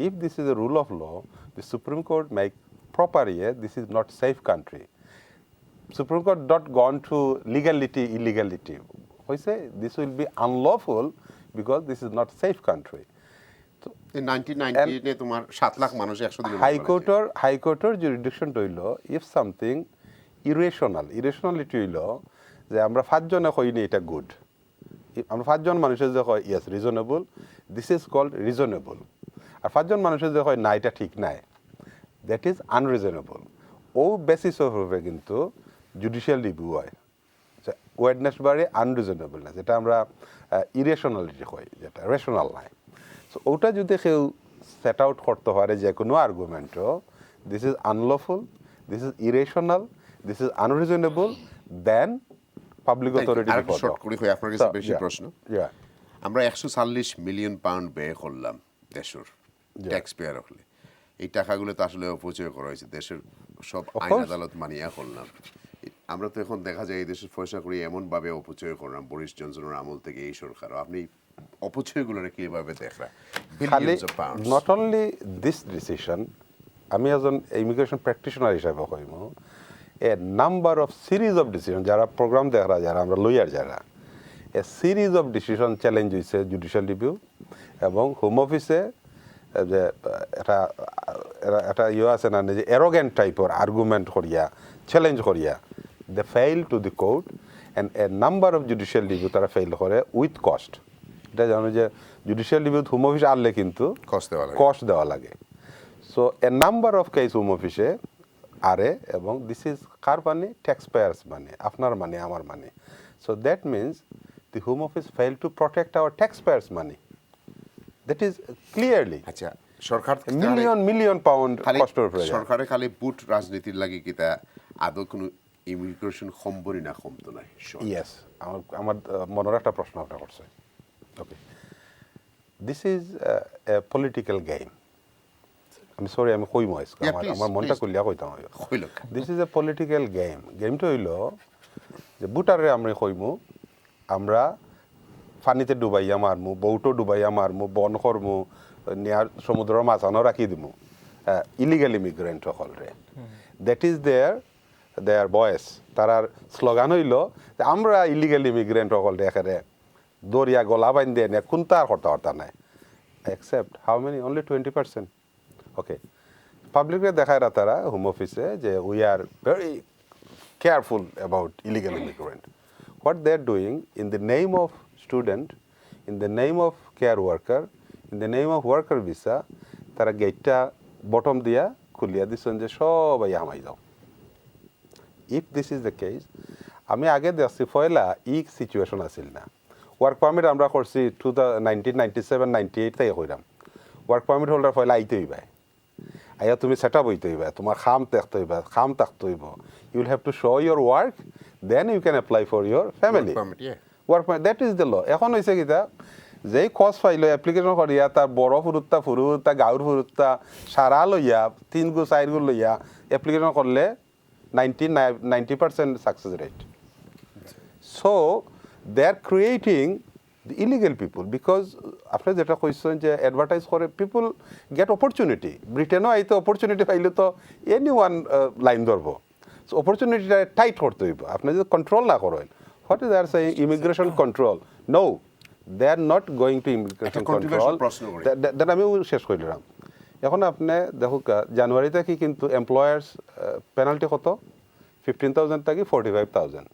[SPEAKER 2] If this is a rule of law, the Supreme Court make proper here, this is not safe country. Supreme Court not gone to legality, illegality. Why say this will be unlawful because this is not safe country.
[SPEAKER 1] So in 1998 এ তোমার 7 লাখ মানুষ 100 দিন
[SPEAKER 2] হাইকোর্টের jurisdiction হইল if something irrationality হইল যে আমরা 5 জনে কইনি এটা গুড, আমরা 5 জন মানুষের যে কয় yes reasonable, this is called reasonable, আর 5 জন মানুষের যে কয় না এটা ঠিক নাই, that is unreasonable. ও বেসিস হবে কিন্তু জুডিশিয়াল রিভিউ হয়, ওয়েডনেস বারে আনরিজনেবলনেস, যেটা আমরা ইরেশনালিটি কই, যেটা রেশনাল নাই। সো ওটা যদি কেউ সেট আউট করতে পারে যে কোনো আর্গুমেন্টও, this is unlawful, this is irrational, this is unreasonable, then public authority.
[SPEAKER 1] Short করে কই আপনার কাছে বেশি প্রশ্ন। আমরা 140 মিলিয়ন পাউন্ড ব্যয় করলাম দেশের ট্যাক্স পেয়ার হলে, এই টাকাগুলো তো আসলে অপচয় করা হয়েছে, দেশের সব আইন আদালত মানিয়া করলাম। আমরা তো এখন দেখা যায় এই দেশের পয়সা করি এমনভাবে অপচয় করলাম বরিস জনসনের আমল থেকে এই সরকারও। আপনি অপচয়গুলো কীভাবে দেখা?
[SPEAKER 2] খালি নট অনলি দিস ডিসিশন, আমি এজন ইমিগ্রেশন প্র্যাকটিশনার হিসাবে কইম a number of series of decision, যারা প্রোগ্রাম দেখা যারা আমরা লয়ার যারা, a series of decision challenge হয়েছে জুডিশিয়াল রিভিউ এবং হোম অফিসে যে এটা আছে না যে অ্যারোগেন্ট টাইপের আর্গুমেন্ট করিয়া চ্যালেঞ্জ করিয়া they file to the court and a number of judicial review তারা ফেইল করে উইথ কস্ট। এটা জানো যে জুডিশিয়াল রিভিউ হোম অফিসে আনলে কিন্তু কস্ট দেওয়া লাগে। So a number of case home অফিসে আরে এবং দিস ইজ কার মানি? ট্যাক্স পেয়ার্স মানি, আপনার মানি, আমার money. So that means the home office fail to protect our tax payers money. That is clearly
[SPEAKER 1] আচ্ছা সরকার
[SPEAKER 2] মিলিয়ন পাউন্ড কষ্টের প্রয়োজন।
[SPEAKER 1] সরকারে খালি বুট রাজনীতির লাগে কি তা আদৌ কোনো ইমিগ্রেশন কমবরি না কমতো নাই?
[SPEAKER 2] ইয়েস, আমার মনের একটা প্রশ্ন আপনার করছে। Okay, this is a political game. আমি সরি আমি কইম আমার মনটা কইলিয়া কইতাম। This is a political game. গেমটা হইল যে বুটারে আমরা কইমু আমরা পানিতে ডুবাইয়া মারমু, বউটো ডুবাইয়া মারমু, বন করমু, নেয়ার সমুদ্রের মাঝানো রাখি দিমু ইলিগাল ইমিগ্রেন্ট সকলরে। That is their voice. তারার স্লোগান হইল যে আমরা ইলিগাল ইমিগ্রেন্ট সকলরে এখানে দরিয়া গলা বাইন দিয়ে নিয়ে কোনটা আর হর্তা নাই, except how many? Only 20%. Okay. Publicly দেখায় তারা হোম অফিসে যে we are very careful about illegal immigrant. What they are doing in the name of student, in the name of care worker, in the name of worker visa, তারা গেটটা বটম দিয়া খুলিয়া দিচ্ছেন যে সবাই আমাই যাও। If this is the case, আমি আগে দেখছি পয়লা সিচুয়েশন আছিল না। ওয়ার্ক পারমিট আমরা করছি 1997-98 থেকে কইরাম। ওয়ার্ক পারমিট হোল্ডার পয়লা আইতে হইবা, আইয়া তুমি সেট আপ হইতে হইবা, তোমার খাম থাকতে হইবা, খাম থাকতে হইব। You will have to show your work, then you can apply for your family work permit. That is the law. এখন হয়েছে কিতা যেই খোঁজ পাইল অ্যাপ্লিকেশন করিয়া তার বড় ফুরুত্তা ফুরুত্তা গাঁর ফুরুত্তা সারা লইয়া 3 গু 4 গু লইয়া অ্যাপ্লিকেশন করলে 90% success rate. So they are creating the illegal people because আপনি যেটা কইছেন যে অ্যাডভার্টাইজ করে পিপল গেট অপরচুনিটি। ব্রিটেনও আইতে অপরচুনিটি পাইলে তো এনি ওয়ান লাইন ধরবো। সো অপরচুনিটিটা টাইট করতে হইব। আপনি যদি কন্ট্রোল না করেন, what is our say immigration control? No, they are not going to immigration control. That আমি শেষ করলাম। এখন আপনি দেখুক জানুয়ারিতে কি কিন্তু এমপ্লয়ার্স পেনাল্টি কত? 15,000 থেকে 45,000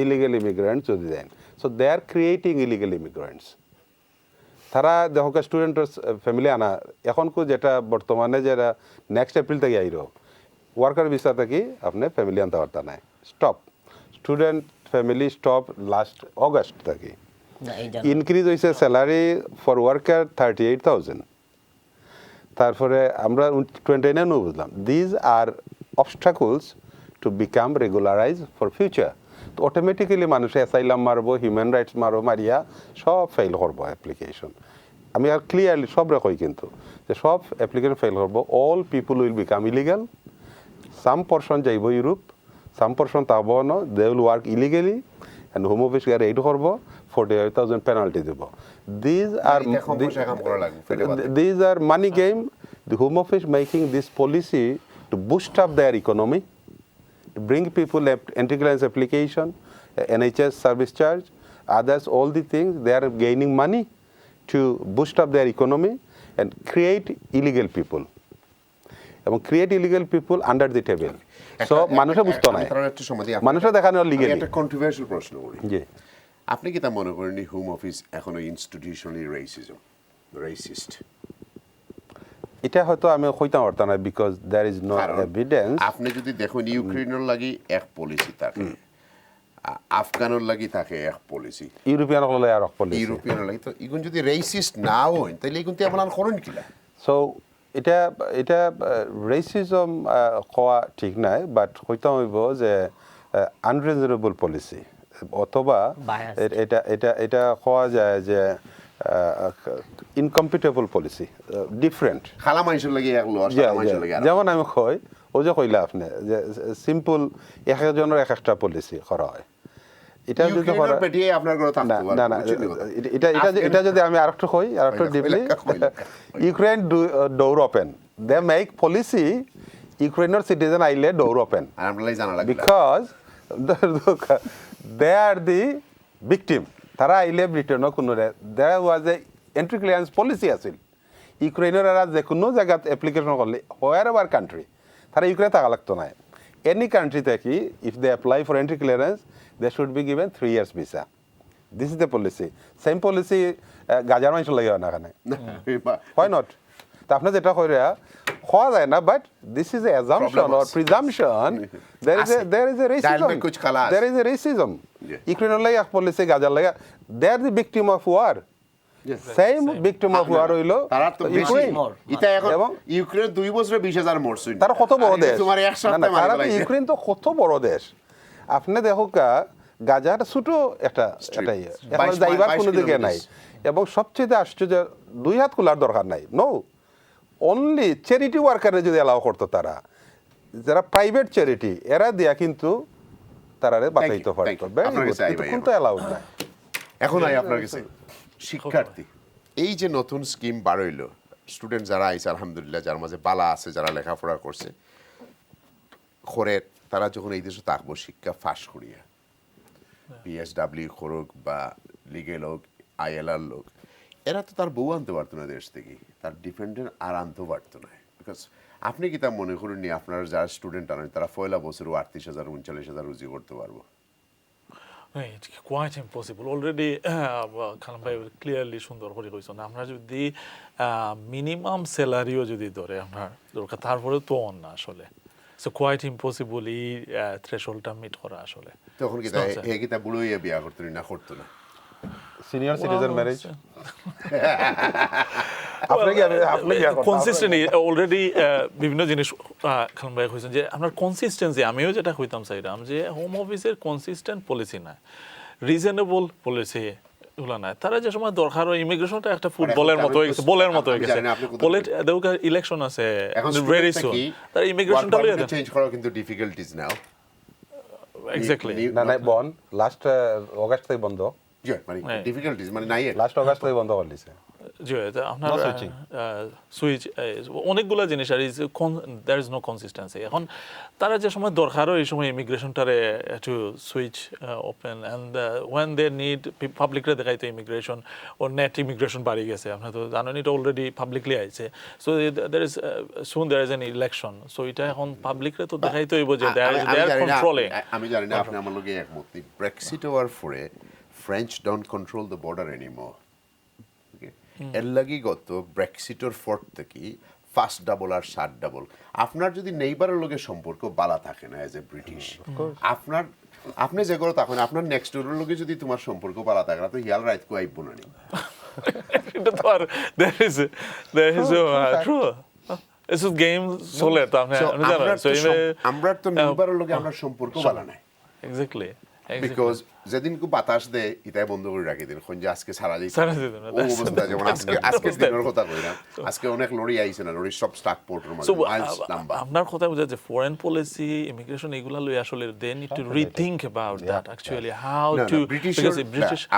[SPEAKER 2] illegal immigrants যদি দেন। So they are creating illegal immigrants. তারা দেখো স্টুডেন্টের ফ্যামিলি আনা এখন যেটা বর্তমানে যেটা নেক্সট এপ্রিল থেকে আইর ওয়ার্কার ভিসা থেকে আপনি ফ্যামিলি আনতে পারতা নাই। Stop student family stop last August থেকে। ইনক্রিজ হয়েছে স্যালারি ফর ওয়ার্কার 38,000। তারপরে আমরা 29 বুঝলাম। These are obstacles to become regularized for future. তো অটোমেটিক্যালি মানুষ অ্যাসাইলাম মারবো, হিউম্যান রাইটস মারবো, মারিয়া সব ফেল করবো অ্যাপ্লিকেশন। আমি আর ক্লিয়ারলি সব রেখই কিন্তু যে সব অ্যাপ্লিকেশন ফেল করবো। All people will become illegal. Some person যাইব ইউরোপ, সাম পরসন তাবো ন, they will work illegally and home office গাড়ি এইট করবো, 45,000 পেনাল্টি দেব। These are money game. The Home Office making this policy to boost up their economy, to bring people anti-clearance application, NHS service charge, others, all the things, they are gaining money to boost up their economy and create illegal people. এবং create illegal people under the table. So মানুষে বুঝতো না, মানুষে দেখানো লিগ্যালি।
[SPEAKER 1] একটা কন্ট্রোভার্সিয়াল প্রশ্ন করি।
[SPEAKER 2] জি,
[SPEAKER 1] আপনি কি তা মনে করেন হোম অফিস এখনো ইনস্টিটিউশনালি রেসিস্ট?
[SPEAKER 2] এটা হয়তো আমি কইতাম পারতাম না because there is no evidence.
[SPEAKER 1] আপনি যদি দেখুন ইউক্রেনের লাগি এক পলিসি থাকে, আফগানের লাগি থাকে এক পলিসি,
[SPEAKER 2] ইউরোপিয়ান হলে আর এক পলিসি,
[SPEAKER 1] ইউরোপিয়ান লাগি। তো এগুন যদি রেসিস্ট না হয় তাহলে এগুন তেমন আর করেন কিলা?
[SPEAKER 2] সো এটা রেসিজম হওয়া ঠিক নাই, বাট কইতাম হইব যে আনরিজনেবল পলিসি অথবা এটা হওয়া যায় যে ইনকম্পিটেবল পলিসি, ডিফারেন্ট।
[SPEAKER 1] খালা মানুষের লাগে
[SPEAKER 2] যেমন আমি কই ও যে কইলা আপনি যে সিম্পল এক একজনের এক একটা পলিসি করা হয় এটা যদি করা
[SPEAKER 1] পেটিয়ে আপনার ঘরে থাকতে পারবে
[SPEAKER 2] না না এটা যদি আমি আরেকটু কই আরেকটু deeply Ukraine door open they make policy ইউক্রেনের সিটিজেন আইলে door open because they are the victim তারা আইলে ব্রিটেনও কোনো there was a entry clearance policy আছিল ইউক্রেনের আর যে কোনো জায়গাত অ্যাপ্লিকেশন করলে হোয়ার এভার কান্ট্রি তারা ইউক্রেন থাকা লাগতো না এনি কান্ট্রি থেকে if they apply for entry clearance they should be given 3 years visa. This is the policy. Same policy গাজার মানুষ লাগে না এখানে why not তা আপনি যেটা কইরা হওয়া যায় না but this is a assumption or presumption there is a racism there is a racism ইউক্রেনের লাগে এক পলিসি গাজার লাগে they are the victim of war same victim of war হইলো
[SPEAKER 1] তারা তো ইউক্রেন এটা এখন ইউক্রেন 2 বছরে 20,000 মরছে
[SPEAKER 2] তারা কত বড় দেশ
[SPEAKER 1] তোমার এক সপ্তাহে মারা গেল
[SPEAKER 2] ইউক্রেন তো কত বড় দেশ আপনি দেখো গাজার ছোট এটাই এখন যাইবার কোনো দিকে নাই এবং সবচেয়ে আশ্চর্য 2 হাত খোলার দরকার নাই নো অনলি চ্যারিটি ওয়ার্কারে যদি অ্যালাউ করতো তারা যারা প্রাইভেট চ্যারিটি এরা দিয়া কিন্তু তারারে বাঁচাইতে পারতো কিন্তু অ্যালাউড নাই
[SPEAKER 1] এখন আপনার কাছে শিক্ষার্থী এই যে নতুন স্কিম বার হইলো স্টুডেন্ট যারা আইছে আলহামদুলিল্লাহ যার মাঝে বালা আছে যারা লেখাপড়া করছে খরের তারা যখন এই দেশে থাকবো শিক্ষা ফাঁস করিয়া পিএসডাব্লিউ করুক বা লিগেল হোক আইএলআর লোক এরা তো তার বউ আনতে পারতো না দেশ থেকে তার ডিপেন্ডেন্ট আর আনতে পারতো না বিকজ আপনি কি তা মনে করেন নি আপনার যারা স্টুডেন্ট আনেন তারা পয়লা বছরও 38,000 39,000 রুজি করতে পারবো
[SPEAKER 14] It's quite impossible. Already, খালাম ভাই ক্লিয়ারলি সুন্দর করে কইছেন আমরা যদি মিনিমাম স্যালারিও যদি ধরে আমরা দরকার তারপরে তো না আসলে সো কোয়াইট ইম্পসিবল এই থ্রেশহোল্ডটা মিট করা আসলে
[SPEAKER 1] তখন কি তাই এই কি তা বুড়োইয়া বিয়া করতে না করতে না
[SPEAKER 2] senior citizen marriage
[SPEAKER 14] consistent already বিভিন্ন জিনিস খালাম ভাই কইছেন যে আপনার কনসিস্টেন্সি আমিও যেটা কইতাম চাইলাম যে হোম অফিসের কনসিস্টেন্ট পলিসি না রিজনেবল পলিসি এগুলো না তারা যে সময় দরকার হয় ইমিগ্রেশনটা একটা ফুটবলের মতো হয়ে গেছে বলের মতো হয়ে গেছে ইলেকশন আছে ভেরি সুন তারা ইমিগ্রেশনটা
[SPEAKER 1] চেঞ্জ করা কিন্তু ডিফিকাল্টিজ নাও
[SPEAKER 14] এক্স্যাক্টলি
[SPEAKER 2] না বন লাস্ট অগাস্ট থেকে বন্ধ
[SPEAKER 1] মানে ডিফিকাল্টিজ মানে নাই
[SPEAKER 2] লাস্ট অগাস্ট থেকে বন্ধ করে দিয়েছে
[SPEAKER 14] আপনার সুইচ অনেকগুলো জিনিস আর দ্যার ইজ নো কনসিস্টেন্সি এখন তারা যে সময় দরকারও এই সময় ইমিগ্রেশনটারে to switch open and when they need পাবলিকরে দেখাইতো ইমিগ্রেশন ও নেট ইমিগ্রেশন বাড়ি গেছে আপনার তো জানেন এটা অলরেডি পাবলিকলি আইছে so there is soon there is an election so এটা এখন পাবলিকরে তো দেখাইতে হইব যে দে আর কন্ট্রোলিং
[SPEAKER 1] আমি জানি না আপনি আমার লগে একমত ব্রেক্সিট হওয়ার পরে French don't control the border anymore এর লাগি গত ব্রেক্সিটর ফোর্ট থেকে ফার্স্ট ডাবল আর শার্ট ডাবল আপনার যদি নেইবারের লগে সম্পর্ক বালা থাকে না এজ এ ব্রিটিশ আপনার আপনি যে করো তখন আপনার নেক্সট ডোরের লগে যদি তোমার সম্পর্ক বালা থাকে না তো হিয়াল রাইত কো আইব না
[SPEAKER 14] এটা তো আর there is true this is game চলে তো আপনি জানেন সো
[SPEAKER 1] আমরা তো নেইবারের লগে আমরা সম্পর্ক বালা নাই
[SPEAKER 14] এক্স্যাক্টলি
[SPEAKER 1] বিকজ যেদিন কো বাতাস দেয় এটাই বন্ধ করে রাখি দিন কোন যে আজকে সারা দিন ও অবস্থা যেমন আজকে দিনের কথা কই না আজকে অনেক লরি আইছে না লরি সব স্টাক পোর্টের মধ্যে মাইলস লম্বা
[SPEAKER 14] আপনার কথা বুঝা যে ফরেন পলিসি ইমিগ্রেশন এগুলা লই আসলে they need to rethink about that actually how to British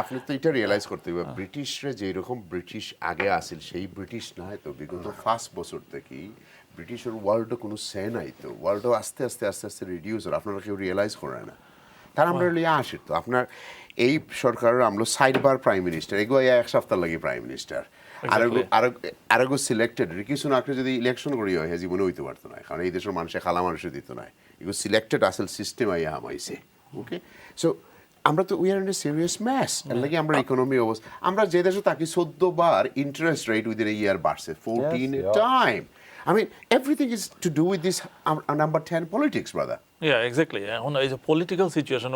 [SPEAKER 1] আপনি তো এটা রিয়ালাইজ করতে হবে ব্রিটিশরা যে রকম ব্রিটিশ আগে আসিল সেই ব্রিটিশ না তো বিগত 5 বছর থেকে ব্রিটিশের ওয়ার্ল্ডে কোনো সে নাই তো ওয়ার্ল্ডও আস্তে আস্তে আস্তে আস্তে রিডিউস হয় আপনারা কেউ রিয়ালাইজ করে না তার আমরা লিয়ে আসি তো আপনার এই সরকারের আমরা 60 বার প্রাইম মিনিস্টার এগুলো এক সপ্তাহ লাগে প্রাইম মিনিস্টার আরো সিলেক্টেড কিছু না যদি ইলেকশন করি হয় জীবনে হইতে পারতো না কারণ এই দেশের মানুষে খালা মানুষে দিত না এগুলো সিলেক্টেড আসল সিস্টেম আইয়া হামাইছে ওকে সো আমরা তো we are in a serious mess এর লাগে আমরা ইকোনমি অবস্থা আমরা যে দেশে থাকি 14 বার ইন্টারেস্ট রেট উইদিন এ ইয়ার বাড়ছে 14 time I mean, everything is to do with this number 10 politics, brother.
[SPEAKER 14] Yeah, exactly. On is a political situation,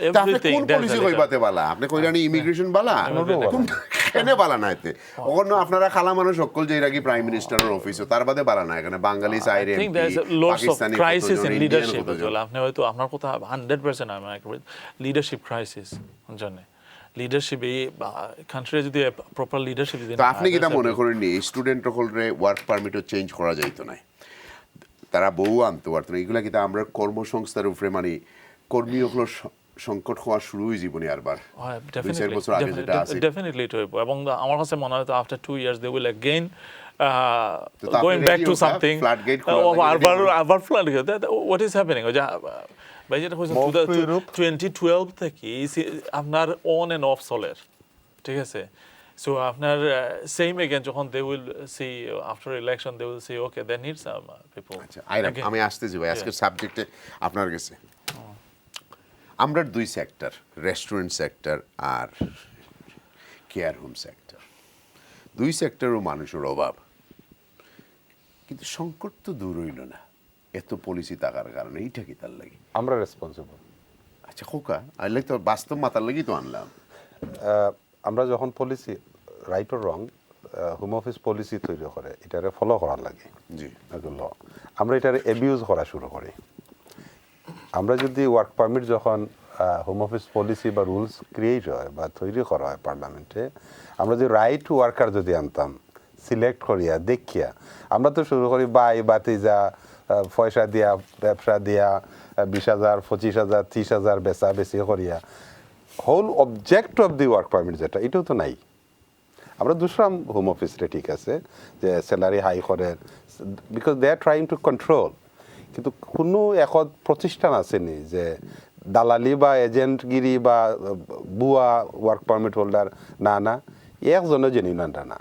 [SPEAKER 14] everything.
[SPEAKER 1] কোন পলিসি কইবাতে বালা আপনি কইরানি ইমিগ্রেশন বালা কেনে বালা না এতে ওখানে আপনারা খালা মানুষ সকল যে এরাকি প্রাইম মিনিস্টারের অফিসে তার বাদে বালা না এখানে বাঙালি সাইরে
[SPEAKER 14] MP Pakistani crisis in leadership আপনি হয়তো আপনার কথা 100% আমি এগ্রি লিডারশিপ ক্রাইসিস জানেন লিডারশিপ এই কান্ট্রি যদি প্রপার লিডারশিপ যদি
[SPEAKER 1] তো আপনি কি তা মনে করেন নি স্টুডেন্ট হলরে ওয়ার্ক পারমিটও চেঞ্জ করা যাইতো না তারা বউ আনতে পারতো না, এগুলা কিন্তু আমরা কর্মসংস্থার উপরে মানে কর্মীগুলোর সংকট হওয়া শুরু হয়ে জীবনে আরবার 2-4 বছর আগে যেটা আছে
[SPEAKER 14] ডেফিনেটলি এটা হইব এবং আমার কাছে মনে হয় after 2 years they will again going back to something আবার ফ্লাড what is happening ভাই যেটা হইছে 2012 থেকে আপনার অন এন্ড অফ চলের, ঠিক আছে। সো আপনার সেম এগেন যখন they will see after election they will see okay they need some people.
[SPEAKER 1] আচ্ছা আমি আসতেছি ভাই আজকের সাবজেক্টে আপনার কাছে। আমরা 2 সেক্টর, রেস্টুরেন্ট সেক্টর আর কেয়ার হোম সেক্টর, 2 সেক্টরও মানুষের অভাব, কিন্তু সংকট তো দূর হইল না এত পলিসি থাকার কারণে। এইটা কি তার লাগে
[SPEAKER 2] আমরা রেসপন্সিবল।
[SPEAKER 1] আচ্ছা খোকা আইলে তো বাস্তব মাথার লাগি তো আনলাম।
[SPEAKER 2] আমরা যখন policy right or wrong home office policy তৈরি করে এটারে ফলো করার লাগে,
[SPEAKER 1] জি
[SPEAKER 2] এগুলো আমরা এটারে অ্যাবিউজ করা শুরু করি। আমরা যদি ওয়ার্ক পারমিট যখন হোম অফিস পলিসি বা রুলস ক্রিয়েট হয় বা তৈরি করা হয় পার্লামেন্টে, আমরা যদি রাইট ওয়ার্কার যদি আনতাম সিলেক্ট করিয়া দেখিয়া, আমরা তো শুরু করি বাতিজা পয়সা দিয়া ব্যবসা দিয়া 20,000 25,000 30,000 বেচা বেশি করিয়া whole object of the work permit যেটা এটাও তো নাই। আমরা দুসরাম হোম অফিসরে ঠিক আছে যে স্যালারি হাই করে because they are trying to control, কিন্তু কোনো এখন প্রতিষ্ঠান আসেনি যে দালালি বা এজেন্টগিরি বা বুয়া ওয়ার্ক পারমিট হোল্ডার না একজনও জেনুইনটা না।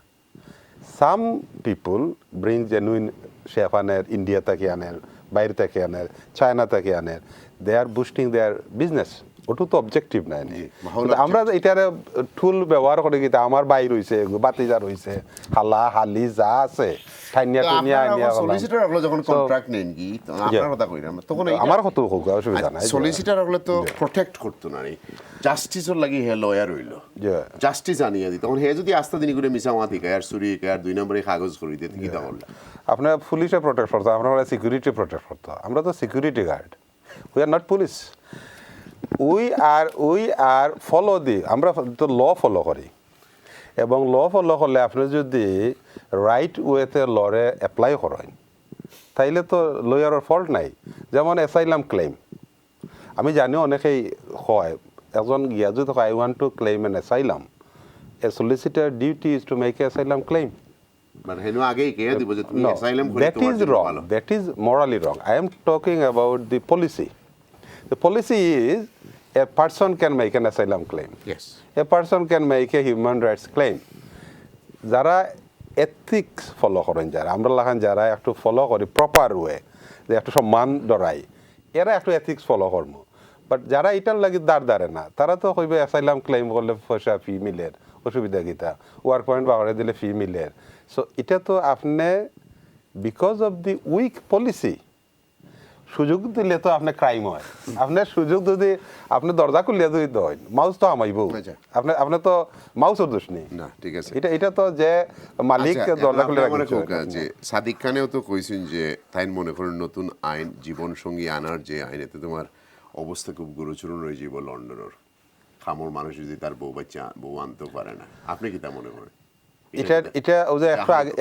[SPEAKER 2] সাম পিপুল ব্রিং জেনুইন শেফানের ইন্ডিয়া থেকে আনের, বাইরে থেকে আনের, চায়না থেকে আনের, দে আর বুস্টিং দেয়ার বিজনেস। ওটা তো অবজেক্টিভ নাই, আমরা এটার টুল ব্যবহার করে কিন্তু আমার বাই রয়েছে বাতিজা রয়েছে হালা হালি যা আছে আমার কত অসুবিধা নাই।
[SPEAKER 1] সলিসিটার হলে তো প্রটেক্ট করতো না, জাস্টিসের লাগি হে লয়ার হইল, জাস্টিস আনিয়ে দিত। তখন হে যদি আস্তে দিন করে মিসামাতি আর চুরি আর 2 নম্বরে কাগজ করে দিতে কি তখন
[SPEAKER 2] আপনার পুলিশে প্রটেক্ট করতো, আপনার সিকিউরিটি প্রটেক্ট করতো। আমরা তো security guard, we are not police. We are follow আমরা তো ল ফলো করি, এবং ল ফলো করলে আপনি যদি রাইট ওয়েতে লরে অ্যাপ্লাই করেন তাইলে তো লয়ারের ফল্ট নাই। যেমন অ্যাসাইলাম ক্লেম, আমি জানি অনেকেই হয় একজন গিয়া যদি I want to claim N asylum, A solicitor duty is to make asylum claim. That is morally wrong. I am talking about the policy. The policy is a person can make an asylum claim.
[SPEAKER 1] Yes.
[SPEAKER 2] A person can make a human rights claim. যারা এথিক্স ফলো করেন, যারা আমরা লাগান যারা একটু ফলো করি প্রপার ওয়ে, যে একটু সম্মান ডরাই, এরা একটু এথিক্স ফলো করবো। বাট যারা এটার লাগি দাঁড়ে না, তারা তো কইবে অ্যাসাইলাম ক্লেম করলে পয়সা ফি মিলের, অসুবিধা গীতা ওয়ার্ক পয়েন্ট বাগড়ে দিলে ফি মিলের। সো এটা তো আপনি because of the weak policy সুযোগ দিলে তো আপনার ক্রাইম হয়। আপনার সুযোগ যদি আপনি দরজা খুলিয়া যদি দেন মাউস তো আমাইব, আপনি তো মাউসের দোষ নেই
[SPEAKER 1] না, ঠিক আছে।
[SPEAKER 2] এটা তো যে মালিক দরজা খুলে
[SPEAKER 1] যে সাদিক খানেও তো কইছেন যে তাই মনে করেন নতুন আইন জীবনসঙ্গী আনার যে আইন, এতে তোমার অবস্থা খুব গুরুচরণ হয়ে যাব লন্ডনের খামর মানুষ যদি তার বউ আনতে পারে না। আপনি কি তা মনে করেন?
[SPEAKER 2] এটা ওই যে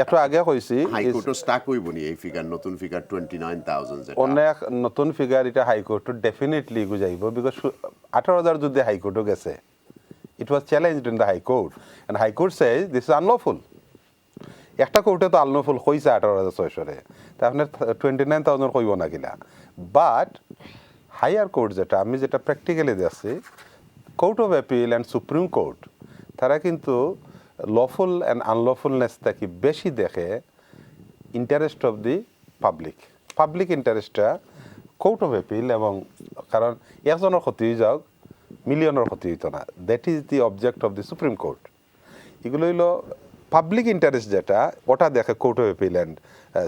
[SPEAKER 2] একটু আগে কইছি
[SPEAKER 1] হাইকোর্টও স্টাক হইব নি এই ফিগার, নতুন ফিগার 29,000 যেটা
[SPEAKER 2] অনেক নতুন ফিগার, এটা হাইকোর্টও ডেফিনেটলি গুজাইব বিকজ 18,000 যদি হাইকোর্টও গেছে, it was challenged in the high court and high court says this is unlawful. একটা কোর্টে তো আনলফুল কইছে 18,600 তা আপনার 29,000 কইব না কিলা। বাট হায়ার কোর্ট যেটা আমি যেটা প্র্যাকটিক্যালি দেখছি, court of appeal and supreme court, তারা কিন্তু লফুল অ্যান্ড আনলফুলনেস থেকে বেশি দেখে ইন্টারেস্ট অফ দি পাবলিক ইন্টারেস্টটা কোর্ট অফ অ্যাপিল। এবং কারণ একজনের ক্ষতি হয়ে যাওক, মিলিয়নের ক্ষতি হইতো না, that is the object of the supreme court. এগুলো হইল পাবলিক ইন্টারেস্ট যেটা, ওটা দেখে court of appeal and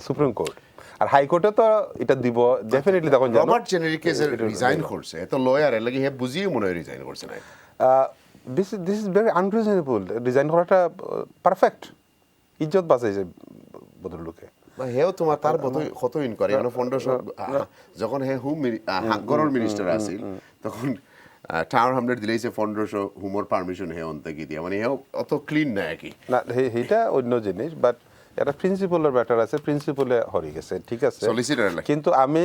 [SPEAKER 2] supreme court. আর হাইকোর্টে তো এটা দিব ডেফিনেটলি। তখন
[SPEAKER 1] রবার্ট জেনারিকে রিজাইন করছে, এত লয়ার এর লাগি হে বুঝিয়ে মনে হয় রিজাইন করছে না।
[SPEAKER 2] This is very unreasonable. Resign করাটা পারফেক্ট, ইজ্জত বাঁচাইছে ভদ্রলোকে।
[SPEAKER 1] হেও তোমার তার কত ইন করে যখন হে হোম হাকগরর মিনিস্টার আছিল তখন টাওয়ার হামলেট দিলেইছে 1500 হুমর পারমিশন হে অন্তে কি দিয়া, মানে হেও অত ক্লিন না কি
[SPEAKER 2] না, সেইটা অন্য জিনিস। বাট এটা প্রিন্সিপালের ব্যাটার আছে, প্রিন্সিপালে হরি গেছে, ঠিক আছে।
[SPEAKER 1] Solicitor
[SPEAKER 2] কিন্তু আমি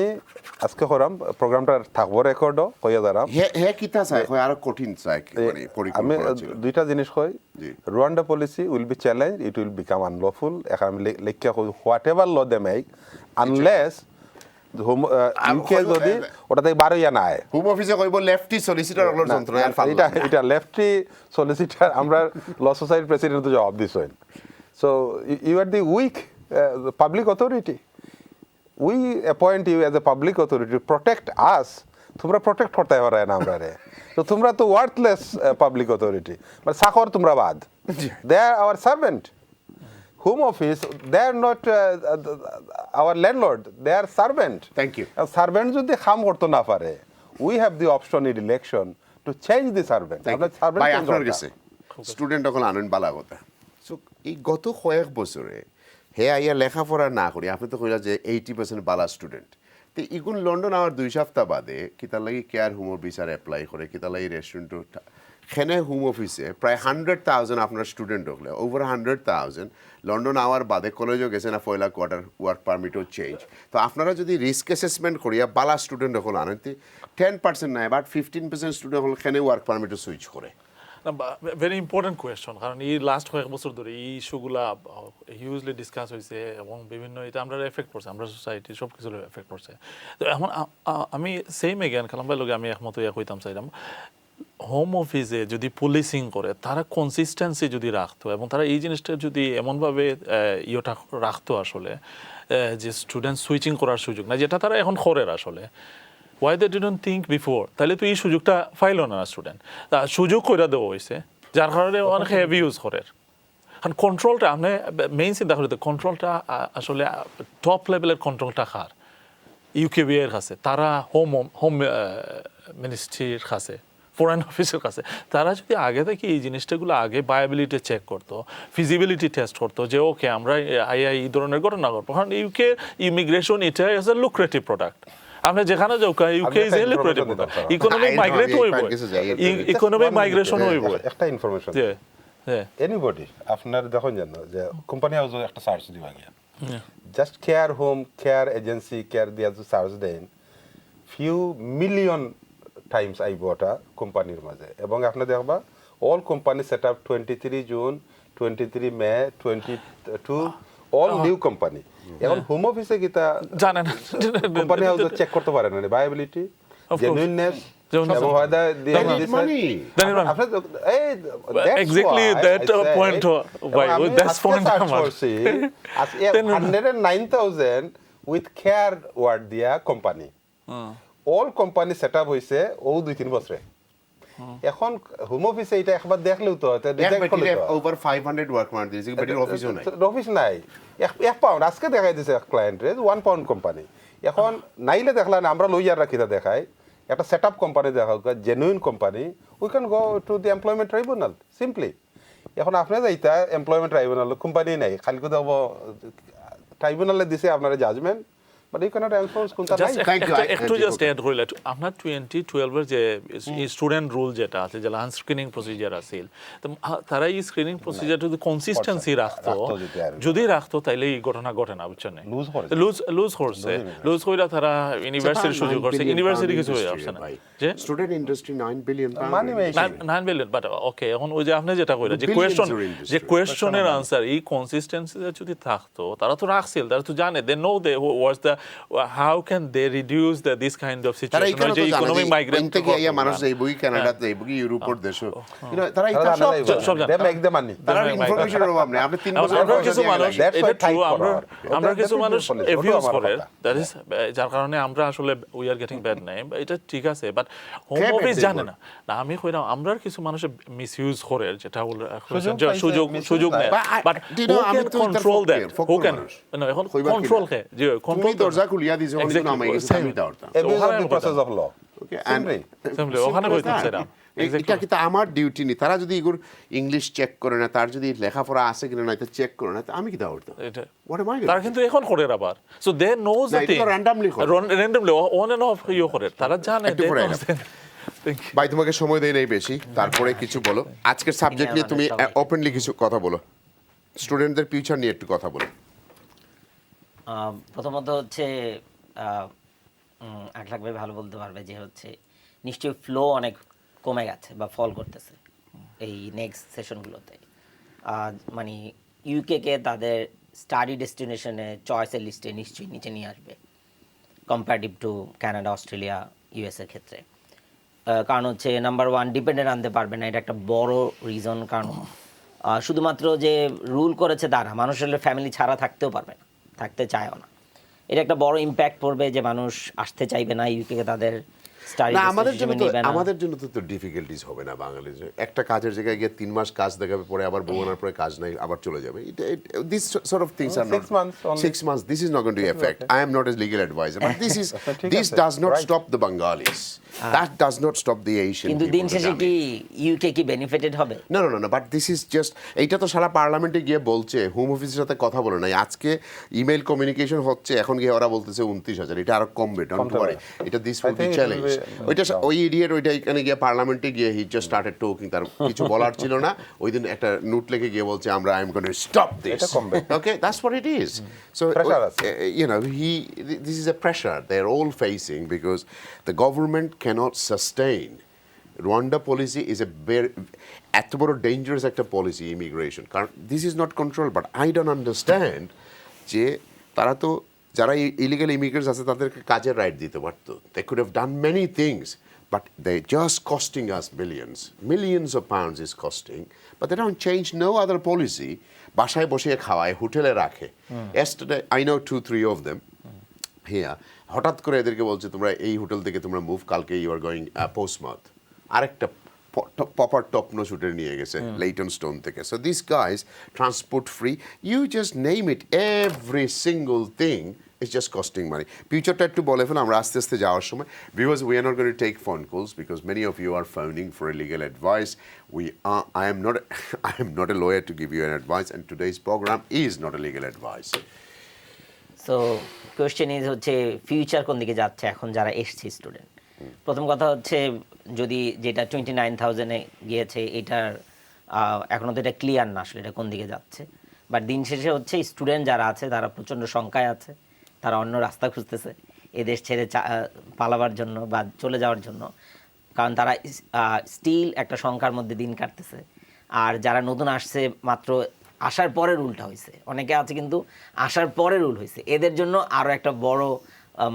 [SPEAKER 2] আজকে করাম প্রোগ্রামটা থাকবো রেকর্ডও হইয়া দাঁড়াম।
[SPEAKER 1] হে কিতা চাই হয় আরো কঠিন চাই মানে
[SPEAKER 2] আমি
[SPEAKER 1] পরিকল্পনা ছিল।
[SPEAKER 2] দুইটা জিনিস কই,
[SPEAKER 1] জি।
[SPEAKER 2] Rwanda policy will be challenge, it will become unlawful. এখন আমি লেখা কই whatever law they make unless UK যদি ওটা থেকে বারোইয়া না আয়।
[SPEAKER 1] হোম অফিসে কইব লেফটি সলিসিটর হলোর যন্ত্রণা আর ফাললা।
[SPEAKER 2] এটা লেফটি সলিসিটার আমরা ল সোসাইটির প্রেসিডেন্ট তো জবাব দিছেন। So you are the weak public authority, we appoint you as a public authority, protect us. তোমরা প্রোটেক্ট করতে পারে না আমরা রে, তো তোমরা তো ওয়ার্থলেস পাবলিক অথরিটি, মানে চাকর তোমরা বাদ। They are our servant. Home office, they are not our landlord, they are servant.
[SPEAKER 1] Thank you.
[SPEAKER 2] Servant যদি কাম করতে না পারে, we have the option in election to change the servant.
[SPEAKER 1] ভাই আপনার কাছে স্টুডেন্ট এখন আনন্দ বালা কথা। সো এই গত কয়েক বছরে হে আইয়া লেখাপড়া না করি, আপনি তো কইলা যে 80% বালা স্টুডেন্ট, তো ইগুন লন্ডন আমার 2 সপ্তাহ বাদে কিতার লাগি কেয়ার হোমের বিচার অ্যাপ্লাই করে, কিতার লাগি রেস্টুরেন্ট খেনে হোম অফিসে প্রায় 100,000 আপনার স্টুডেন্ট হলে, ওভার 100,000 লন্ডন আওয়ার বাদে কলেজও গেছে না, পয়লা কোয়ার্টার ওয়ার্ক পারমিটও চেঞ্জ। তো আপনারা যদি রিস্ক অ্যাসেসমেন্ট করিয়া বালা স্টুডেন্ট হল আনেন, 10% নাই বাট 15% স্টুডেন্ট হল খেনে ওয়ার্ক পারমিটও সুইচ করে।
[SPEAKER 14] ভেরি ইম্পর্টেন্ট কোয়েশ্চন, কারণ এই লাস্ট কয়েক বছর ধরে এই ইস্যুগুলা হিউজলি ডিসকাস হয়েছে এবং বিভিন্ন এটা আমরা এফেক্ট পড়ছে, আমরা সোসাইটি সব কিছু এফেক্ট পড়ছে। তো এখন আমি সেম এগেন কালাম ভাই লগে আমি একমত হইয়া কইতাম চাইলাম, হোম অফিসে যদি পুলিশিং করে তারা কনসিস্টেন্সি যদি রাখতো এবং তারা এই জিনিসটা যদি এমনভাবে ইয়েটা রাখতো আসলে যে স্টুডেন্ট সুইচিং করার সুযোগ না, যেটা তারা এখন করে আসলে, why they didn't think before, তাহলে তো এই সুযোগটা পাইল না স্টুডেন্ট। সুযোগ করে দেওয়া হয়েছে যার কারণে অনেক হেভি ইউজ করে। কারণ কন্ট্রোলটা আপনি মেইন চিন্তা করি, কন্ট্রোলটা আসলে টপ লেভেলের কন্ট্রোলটা কার? ইউকেবি এর কাছে, তারা হোম মিনিস্ট্রির কাছে, ফরেন অফিসের কাছে। তারা যদি আগে থেকে এই জিনিসটাগুলো আগে বায়াবিলিটি চেক করতো, ফিজিবিলিটি টেস্ট করতো, যে ওকে আমরা এই ধরনের ঘটনা করবো। কারণ ইউকে ইমিগ্রেশন এটা ইজ এ লুক্রেটিভ প্রোডাক্ট। আপনি যেখানে যাও UK is a lucrative product, economic migrate হইব, ইকোনমিক মাইগ্রেশন হইব।
[SPEAKER 2] একটা ইনফরমেশন, এনিবডি আপনার দেখুন জানো যে কোম্পানি হাউস একটা সার্চ দিবা গিয়া, just care home, care agency, care দিয়া সার্চ দেন, ফিউ মিলিয়ন টাইমস আইব ওটা কোম্পানির মাঝে। এবং আপনি দেখবা all company set up 23 June, 23 মে 22, অল নিউ কোম্পানি। এখন হোম অফিসে কিতা জানেন কোম্পানি হাউস চেক করতে পারে না ভায়াবিলিটি, জেনুইননেস এবং হয়তো দিয়ে
[SPEAKER 14] এক্স্যাক্টলি দ্যাট পয়েন্ট, ভাই দ্যাটস পয়েন্ট আমার
[SPEAKER 2] 109,000 উইথ কেয়ার ওয়ার্ড দিয়া company, all company set up হয়েছে ও 2-3 বছরে। এখন হোম অফিসে এটা একবার দেখলেও তো
[SPEAKER 1] ওভার 500 ওয়ার্ক পারমিট দিয়েছে, বেটার অফিসও নাই,
[SPEAKER 2] অফিস নাই। 1 পাউন্ড আজকে দেখাই দিয়েছে ক্লায়েন্টরে 1 পাউন্ড কোম্পানি। এখন নাইলে দেখলা না, আমরা লইয়ার রাখি দেখাই একটা সেট আপ কোম্পানি দেখা, genuine company, we can go to the employment tribunal simply. এখন আপনি যাইতা এমপ্লয়মেন্ট ট্রাইব্যুনাল, কোম্পানি নাই, খালি করে দেবো ট্রাইব্যুনালে দিছে আপনার judgement, but you can't enforce কোনটা নাই।
[SPEAKER 14] একটু জাস্ট অ্যাড হইল, আপনার 2012 এর যে স্টুডেন্ট রুল যেটা আছে, যে লাঞ্চ স্ক্রিনিং প্রসিজার আছে, তো তারা এই স্ক্রিনিং প্রসিজার যদি কনসিস্টেন্সি রাখতো, যদি রাখতো, তাইলে এই ঘটনা ঘটে না, বুঝছেন? লুজ করছে, লুজ কইরা তারা ইউনিভার্সিটির সুযোগ করছে, ইউনিভার্সিটি কিছু হয়ে যাচ্ছে না, যে
[SPEAKER 1] student industry 9 billion,
[SPEAKER 14] 9 billion. But ওকে, এখন ওই যে আপনি যেটা কইরা যে কোয়েশ্চনের আনসার, এই কনসিস্টেন্সি যদি থাকতো, তারা তো রাখছিল, তারা তো জানে, they know they was the how can they reduce this kind of situation, যে ইকোনমিক মাইগ্রেন্ট থেকে ইয়া মানুষ যাইবই, কানাডা যাইবই, ইউরোপের দেশ, তারা সব জানে, দে মেক দ্য মানি, তারা ইনফরমেশনের অভাব নেই। আপনি 3 বছর আমরা কিছু মানুষ, এটা ট্রু, আমরা কিছু মানুষ এভিউজ করে, দ্যাট ইজ যার কারণে আমরা আসলে we are getting bad name, এটা ঠিক আছে, বাট হোম অফিস জানে না। না আমি কইরা আমরা কিছু মানুষ মিসইউজ করে, যেটা সুযোগ নেয়, বাট আমি কন্ট্রোল দ্যাট, হু ক্যান না, এখন কন্ট্রোল কে, যে কন্ট্রোল দরজা খুলিয়া দিছে, অনেক নাম আই গেছে, আমি দাওরতা ওখানে process of law, okay, simply ওখানে কইতাম সেটা এটা কি তা আমার ডিউটি নি, তারা যদি ইগুর ইংলিশ চেক করে না, তার যদি লেখাপড়া আছে কিনা না এটা চেক করে না, আমি কি দাওরতা, এটা হোয়াট এম আই, তারা কিন্তু এখন করে আবার, সো দে নোজ দ্যাট এটা randomly on and off you করে, তারা জানে। ভাই তোমাকে সময় দেই নাই বেশি, তারপরে কিছু বলো, আজকের সাবজেক্ট নিয়ে তুমি ওপেনলি কিছু কথা বলো।
[SPEAKER 1] স্টুডেন্টদের ফিউচার নিয়ে একটু কথা বলি।
[SPEAKER 4] প্রথমত হচ্ছে আখলাক ভাই ভালো বলতে পারবে যে হচ্ছে নিশ্চয়ই ফ্লো অনেক কমে গেছে বা ফল করতেছে এই নেক্সট সেশনগুলোতে। মানে ইউকে তাদের স্টাডি ডেস্টিনেশনে চয়েসের লিস্টে নিশ্চয়ই নিচে নিয়ে আসবে কম্পারেটিভ টু কানাডা, অস্ট্রেলিয়া, ইউএসের ক্ষেত্রে। কারণ হচ্ছে নাম্বার ওয়ান, ডিপেন্ডেন্ট আনতে পারবে না, এটা একটা বড় রিজন। কারণ শুধুমাত্র যে রুল করেছে তারা, মানুষের ফ্যামিলি ছাড়া থাকতেও পারবে না, থাকতে চায়ও না। এটা একটা বড় ইম্প্যাক্ট পড়বে যে মানুষ আসতে চাইবে না ইউকে তাদের স্টাডি।
[SPEAKER 1] আমাদের জন্য তো ডিফিকাল্টিজ হবে না বাঙালির। একটা কাজের জায়গায় গিয়ে 3 মাস কাজ দেখাবে, পরে আবার বউনার পরে কাজ নাই, আবার চলে যাবে। This sort of things are not 6 months. This is not going to affect. I am not a legal advisor, but this does not stop the Bengalis. That does not stop the Asian.
[SPEAKER 4] কিন্তু দিন শেষে কি ইউকে কি বেনিফিটেড হবে?
[SPEAKER 1] No, but this is just, এইটা তো সারা পার্লামেন্টে গিয়ে বলছে, হোম অফিসের সাথে কথা বলে নাই। আজকে ইমেইল কমিউনিকেশন হচ্ছে, এখন গিয়ে ওরা বলতেছে 29,000, এটা আরো কমবে, ডোন্ট ওয়ারি, এটা দিস উইল বি চ্যালেঞ্জ। ওইটা ওই ইডিয়েট ওইটা এখানে গিয়ে পার্লামেন্টে গিয়ে হি জাস্ট স্টার্টেড টকিং, তার কিছু বলার ছিল না, ওই দিন একটা নোট লিখে গিয়ে বলছে আমরা I am going to stop this. Okay, that's what it is. So you know, this is a pressure they're all facing because the government cannot sustain. Rwanda policy is a very এত বড় ডেঞ্জারাস একটা পলিসি ইমিগ্রেশন, কারণ this is not control. But I don't understand যে তারা তো যারা ইলিগাল ইমিগ্রেন্টস আছে তাদেরকে কাজের রাইট দিতে পারতো। They could have done many things, but they just costing us millions of pounds is costing, but they don't change no other policy. বাসায় বসিয়ে খাওয়ায়, হোটেলে রাখে। Yesterday I know 2-3 of them here, হঠাৎ করে এদেরকে বলছে তোমরা এই হোটেল থেকে তোমরা মুভ, কালকে ইউ আর গোয়িং পোস্টমাউথ। আরেকটা প্রপার টপনো শুটে নিয়ে গেছে লেইটন স্টোন থেকে। So this guys transport free, you just name it, every single thing is just costing money. ফিউচারটা একটু বলে ফেলো আমরা আস্তে আস্তে যাওয়ার সময়, because we are not going to take phone calls because many of you are phoning for legal advice. I am not a lawyer to give you an advice, and today's program is not a legal advice.
[SPEAKER 4] So question is হচ্ছে ফিউচার কোন দিকে যাচ্ছে এখন যারা এসছে স্টুডেন্ট। প্রথম কথা হচ্ছে যদি যেটা 29,000-এ গিয়েছে, এটার এখনও তো এটা ক্লিয়ার না আসলে এটা কোন দিকে যাচ্ছে। বাট দিন শেষে হচ্ছে স্টুডেন্ট যারা আছে তারা প্রচণ্ড সংখ্যায় আছে, তারা অন্য রাস্তা খুঁজতেছে এদেশ ছেড়ে পালাবার জন্য বা চলে যাওয়ার জন্য, কারণ তারা স্টিল একটা সংখ্যার মধ্যে দিন কাটতেছে। আর যারা নতুন আসছে, মাত্র আসার পরে রুলটা হয়েছে, অনেকে আছে কিন্তু আসার পরে রুল হয়েছে, এদের জন্য আরও একটা বড়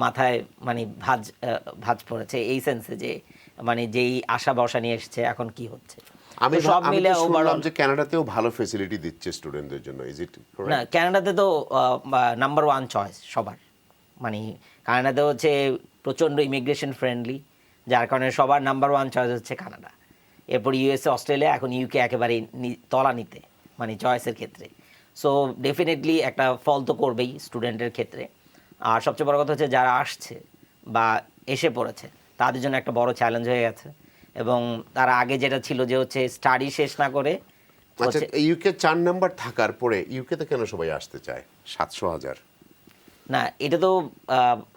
[SPEAKER 4] মাথায় মানে ভাঁজ পড়েছে এই সেন্সে যে মানে যেই আশা বসা নিয়ে এসছে এখন কি হচ্ছে।
[SPEAKER 1] আমি সব মিলে শুনলাম যে কানাডাতেও ভালো ফ্যাসিলিটি দিচ্ছে স্টুডেন্টদের জন্য, ইজ ইট কারেক্ট?
[SPEAKER 4] না, কানাডাতে তো নাম্বার 1 চয়েস সবার, মানে কানাডাতে হচ্ছে প্রচণ্ড ইমিগ্রেশন ফ্রেন্ডলি, যার কারণে সবার নাম্বার 1 চয়েস হচ্ছে কানাডা। এরপর ইউএসএ, অস্ট্রেলিয়া, এখন ইউকে একেবারে তলা নিতে মানে চয়েসের ক্ষেত্রে। সো ডেফিনেটলি একটা ফল তো করবেই স্টুডেন্টের ক্ষেত্রে। আর সবচেয়ে বড় কথা হচ্ছে যারা আসছে বা এসে পড়েছে তাদের জন্য একটা বড় চ্যালেঞ্জ হয়ে গেছে, এবং তারা আগে যেটা ছিল যে হচ্ছে স্টাডি শেষ না করে।
[SPEAKER 1] আচ্ছা, ইউকে 4 নাম্বার থাকার পরে ইউকেতে কেন সবাই আসতে চায়? 700,000
[SPEAKER 4] না, এটা তো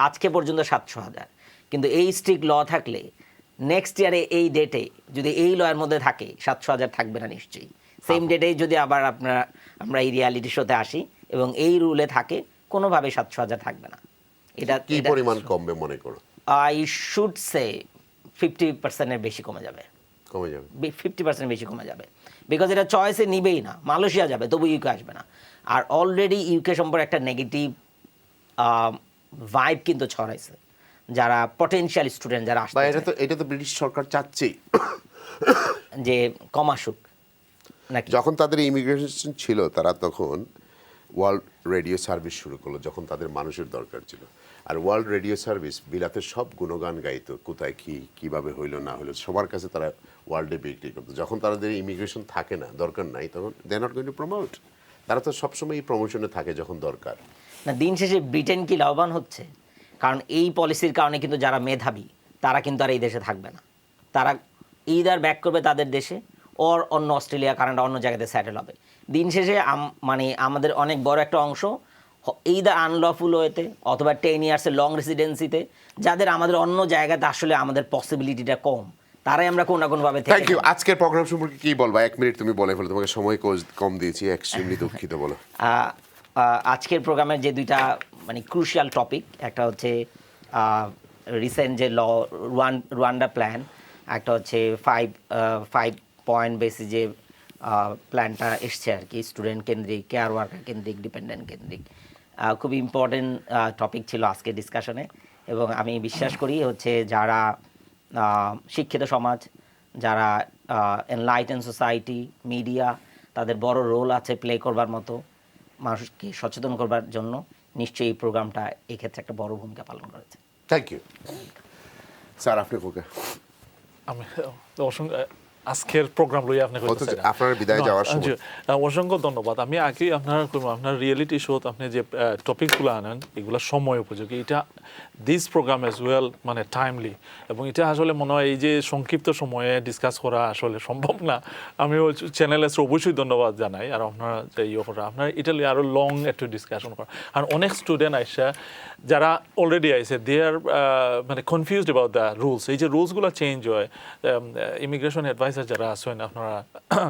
[SPEAKER 4] আজকে পর্যন্ত 700,000, কিন্তু এই স্ট্রিক্ট ল থাকলে নেক্সট ইয়ারে এই ডেটে যদি এই লয়ের মধ্যে থাকে 700,000 থাকবে না নিশ্চয়ই। সেম ডেটেই যদি আবার আমরা এই রিয়ালিটি শোতে আসি এবং এই রুলে থাকে, কোনোভাবে 700,000 থাকবে না। এটা
[SPEAKER 1] কি পরিমাণ কমবে মনে করো?
[SPEAKER 4] আই শুড সে 50%-এর বেশি কমে যাবে। 50% বেশি কমে যাবে, বিকজ এটা চয়েসে নিবেই না। মালয়েশিয়া যাবে তবু ইউকে আসবে না। আর অলরেডি ইউকে সম্পর্কে একটা নেগেটিভ ভাইব কিন্তু ছড়াইছে যারা পটেনশিয়াল স্টুডেন্ট যারা আসছে।
[SPEAKER 1] এটা তো ব্রিটিশ সরকার চাচ্ছেই
[SPEAKER 4] যে কম আসুক নাকি।
[SPEAKER 1] যখন তাদের ইমিগ্রেশন ছিল তারা তখন ওয়ার্ল্ড রেডিও সার্ভিস শুরু করলো, যখন তাদের মানুষের দরকার ছিল। আর ওয়ার্ল্ড রেডিও সার্ভিস বিলাতের সব গুণগান গাইতো, কোথায় কীভাবে হইলো না হইলো সবার কাছে তারা ওয়ার্ল্ডে বিক্রি করতো। যখন তাদের ইমিগ্রেশন থাকে না, দরকার নাই, তখন they not going to promote. তারা তো সবসময় এই প্রমোশনে থাকে যখন দরকার।
[SPEAKER 4] না, দিন শেষে ব্রিটেন কি লাভবান হচ্ছে? কারণ এই পলিসির কারণে কিন্তু যারা মেধাবী তারা কিন্তু আর এই দেশে থাকবে না, তারা ইদার ব্যাক করবে তাদের দেশে, ওর অন্য অস্ট্রেলিয়া, কানাডা, অন্য জায়গাতে সেটেল হবে। দিন শেষে মানে আমাদের অনেক বড় একটা অংশ ইদার আনলফুল ওয়েতে অথবা 10 ইয়ার্সের লং রেসিডেন্সিতে, যাদের আমাদের অন্য জায়গাতে আসলে আমাদের পসিবিলিটিটা কম, তারাই আমরা কোন না কোনোভাবে
[SPEAKER 1] থ্যাংক ইউ। আজকের প্রোগ্রাম সম্পর্কে কি বলবা? 1 মিনিট তুমি বলে ফেলো, তোমাকে সময় কম দিয়েছি, এক্সট্রিমলি দুঃখিত। বলো।
[SPEAKER 4] আজকের প্রোগ্রামের যে দুইটা মানে ক্রুশিয়াল টপিক, একটা হচ্ছে রিসেন্ট যে রুয়ান্ডা প্ল্যান, একটা হচ্ছে 5 পয়েন্ট বেসিস যে প্ল্যানটা এসছে আর কি, স্টুডেন্ট কেন্দ্রিক, কেয়ার ওয়ার্কার কেন্দ্রিক, ডিপেন্ডেন্ট কেন্দ্রিক। খুব ইম্পর্টেন্ট টপিক ছিল আজকের ডিসকাশনে, এবং আমি বিশ্বাস করি হচ্ছে যারা শিক্ষিত সমাজ, যারা এনলাইটেন সোসাইটি, মিডিয়া, তাদের বড় রোল আছে প্লে করবার মতো, মানুষকে সচেতন করবার জন্য নিশ্চয়ই এই প্রোগ্রামটা এক্ষেত্রে একটা বড় ভূমিকা পালন করেছে।
[SPEAKER 1] Thank you sir. আপনি কোকে
[SPEAKER 14] আমি আজকের প্রোগ্রাম লই
[SPEAKER 1] আপনার বিদায় যাওয়ার সময়
[SPEAKER 14] অসংখ্য ধন্যবাদ। আমি আগে আপনার রিয়েলিটি শোত আপনি যে টপিকগুলো আনেন এগুলো সময় উপযোগী, এটা দিস প্রোগ্রাম এজ ওয়েল মানে টাইমলি, এবং এটা আসলে মনে হয় এই যে সংক্ষিপ্ত সময়ে ডিসকাস করা আসলে সম্ভব না। আমি চ্যানেলের অবশ্যই ধন্যবাদ জানাই, আর আপনারা যে করা আপনার এটা আরও লং একটু ডিসকাশন করা। আর অনেক স্টুডেন্ট আইসা যারা অলরেডি আইসে দে আর মানে কনফিউজড অ্যাবাউট দ্য রুলস, এই যে রুলসগুলো চেঞ্জ হয়, ইমিগ্রেশন অ্যাডভাইসার যারা আছেন, আপনারা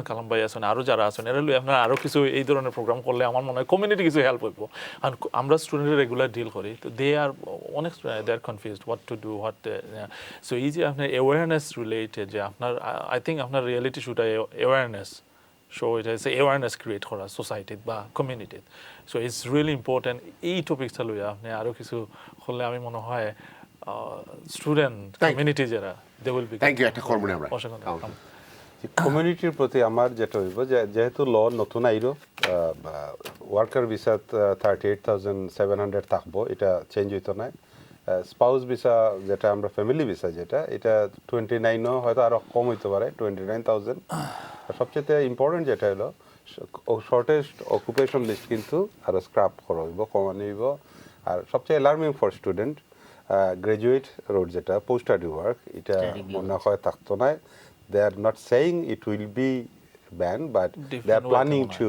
[SPEAKER 14] কালাম ভাই আছেন, আরও যারা আছেন, এরা আপনারা আরও কিছু এই ধরনের প্রোগ্রাম করলে আমার মনে হয় কমিউনিটি কিছু হেল্প হইব। আর আমরা স্টুডেন্টের রেগুলার ডিল করি, তো দে আর অনেক they are confused what to do what. So এই যে আপনার অ্যাওয়ারনেস রিলেটেড যে আপনার আই থিঙ্ক আপনার রিয়েলিটি শুটা অ্যাওয়ারনেস শো, এটা হচ্ছে অ্যাওয়ারনেস ক্রিয়েট করা সোসাইটিত বা কমিউনিটিত। So it's really important. এই টপিকটা লইয়া আপনি আরও কিছু করলে আমি মনে হয় স্টুডেন্ট কমিউনিটি যারা they will be.
[SPEAKER 1] Thank you. একটা কর্মী আমরা
[SPEAKER 2] কমিউনিটির প্রতি আমার যেটা হইব যে যেহেতু ল নতুন আইলো, ওয়ার্কার ভিসা 38,700 থাকবো, এটা চেঞ্জ হইতো না। স্পাউস ভিসা যেটা আমরা ফ্যামিলি ভিসা যেটা, এটা 29ও হয়তো আরও কম হইতে পারে, 29,000। সবচেয়ে ইম্পর্টেন্ট যেটা হলো শর্টেস্ট অকুপেশন লিস্ট কিন্তু আরও স্ক্রাপ করা হইব, কমানো হইব। আর সবচেয়ে alarming for student graduate road যেটা পোস্ট স্টাডি ওয়ার্ক, এটা মনে হয় থাকতো না। They are not saying it will be banned, but they are planning to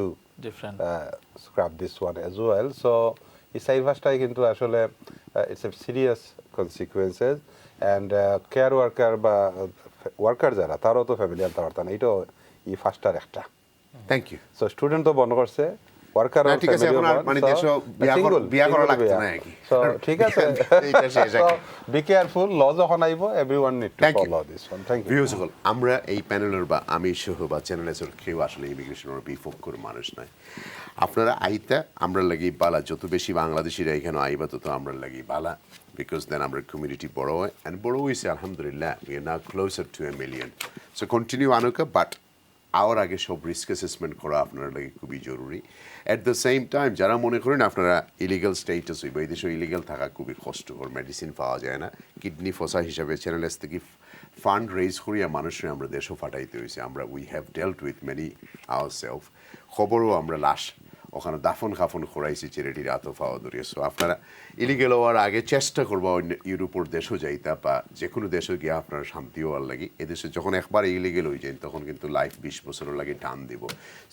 [SPEAKER 2] scrap this one as well. So এই সাইভাসটাই কিন্তু আসলে it's a serious consequences, and care worker বা ওয়ার্কার যারা তারও তো ফ্যামিলি আনতে পারত না, এটাও এই ফার্স্টার একটা।
[SPEAKER 1] Thank you.
[SPEAKER 2] সো স্টুডেন্ট তো বন্ধ করছে, ওয়ার্কার
[SPEAKER 1] ঠিক আছে, মানে দেশ বিয়া করা লাগতো না কি।
[SPEAKER 2] সো ঠিক আছে, বি কেয়ারফুল, ল যখন আইব everyone need to follow this one. Thank you.
[SPEAKER 1] Beautiful. আমরা এই প্যানেলের বা আমি সহ বা চ্যানেলের কেউ আসলে ইমিগ্রেশনের বিপক্ষের মানুষ নয়। আপনারা আইতা আমরা লাগি বালা, যত বেশি বাংলাদেশিরা এখানে আইবা তত আমরা লাগি বালা, বিকজ দেন আমরা কমিউনিটি বড় হয়, অ্যান্ড বড় হয়েছে আলহামদুলিল্লাহ, we are now closer to 1 million। So continue আনুকা, but hour আগে সব রিস্ক অ্যাসেসমেন্ট করা আপনার লাগে খুবই জরুরি। অ্যাট দ্য সেম টাইম যারা মনে করেন আপনারা ইলিগাল স্টেটাস হইব, এই দেশে ইলিগাল থাকা খুবই কষ্টকর, মেডিসিন পাওয়া যায় না, কিডনি ফসা হিসাবে চ্যানেলেস থেকে ফান্ড রেজ করিয়া মানুষের আমরা দেশও ফাটাইতে হয়েছে। আমরা we have ডেল্ট with many our self. খবরও আমরা লাশ ওখানে দাফন খাফন করাইছি চ্যারিটির আতফাওয়া ধরিয়ে। সো আপনারা ইলিগেল হওয়ার আগে চেষ্টা করবো অন্য ইউরোপের দেশও যাইতা বা যে কোনো দেশে গিয়ে আপনারা শান্তি হওয়ার লাগে। এদেশে যখন একবার ইলিগেল হয়ে যায় তখন কিন্তু লাইফ 20 বছরের লাগে টান দিব।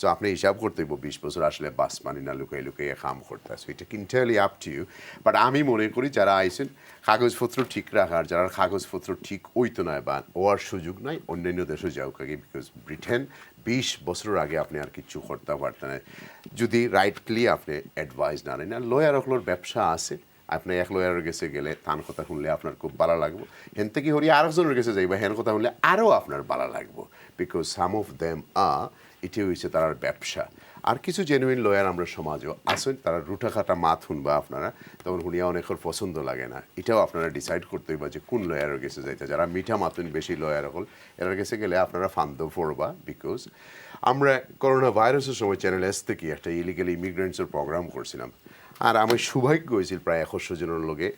[SPEAKER 1] সো আপনি হিসাব করতে হইব 20 বছর আসলে বাস পানি না লুকাই লুকাইয়ে কাম করতে আসবে, এটা entirely up to you. But আমি মনে করি যারা আইসেন কাগজপত্র ঠিক রাখার, যারা কাগজপত্র ঠিক হইতো না বা হওয়ার সুযোগ নাই, অন্যান্য দেশে যাও আগে, বিকজ ব্রিটেন 20 বছরের আগে আপনি আর কিচ্ছু করতে পারতেন না যদি রাইটলি আপনি অ্যাডভাইস না নেন। আর লয়ারগুলোর ব্যবসা আছে, আপনি এক লয়ারের কাছে গেলে তার কথা শুনলে আপনার খুব ভালো লাগবে, হেন থেকে হরি আরেকজনের কাছে যাইবা হেন কথা শুনলে আরও আপনার ভালো লাগবে, বিকজ সাম অফ দেম এটি হয়েছে তার ব্যবসা। আর কিছু জেনুইন লয়ার আমরা সমাজও আসেন, তারা রুটা খাটা মাত শুনবা আপনারা, তখন শুনিয়া অনেকের পছন্দ লাগে না। এটাও আপনারা ডিসাইড করতে হইবা যে কোন লয়ারের কাছে যাইতে। যারা মিঠা মাতুন বেশি লয়ার হল এর কাছে গেলে আপনারা ফান্দ পড়বা, বিকজ আমরা করোনা ভাইরাসের সময় চ্যানেল এস থেকে একটা ইলিগাল ইমিগ্রেন্টসের প্রোগ্রাম করছিলাম, আর আমি সৌভাগ্য হয়েছিল প্রায় 100 জনের লোকে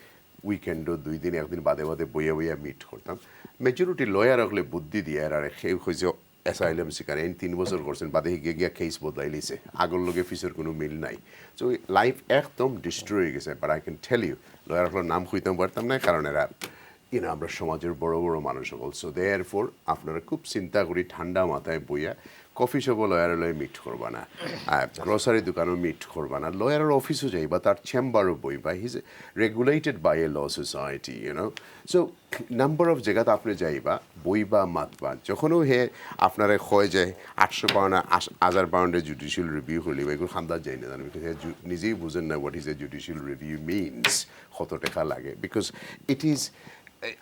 [SPEAKER 1] উইকেন্ডও 2 দিন 1 দিন বাদে বাদে বইয়া বইয়া মিট করতাম। মেজরিটি লয়ার হলে বুদ্ধি দিয়ে আর সেই হয়েছে অ্যাসাইলাম শিকার, এই 3 বছর করছেন বাদে গিয়া কেস বদলাই লিছে, আগর লোকে ফিসের কোনো মিল নাই। সো লাইফ একদম ডিস্ট্রয় হয়ে গেছে। But I can tell you লয়ারগুলোর নাম খুঁজতে পারতাম না, কারণ এরা আমরা সমাজের বড় বড় মানুষ সকল সো দেয়ার ফোর আপনারা খুব চিন্তা করি ঠান্ডা মাথায় বইয়া কফি শপও লয়ারের লয়ে মিট করবা না, গ্রোসারি দোকানও মিট করবা না, লয়ারের অফিসও যাইবা, তার চেম্বারও বইবা, his regulated by a law society so number of জায়গাতে আপনি যাইবা বইবা মাতবা যখনও হে আপনারা হয় যে 800 পাউন্ড 1000 পাউন্ডের জুডিশিয়াল রিভিউ করলি বা এগুলো খান্দার যাই না বিকজ নিজেই বুঝেন না what is a judicial review means কত টাকা লাগে বিকজ ইট ইজ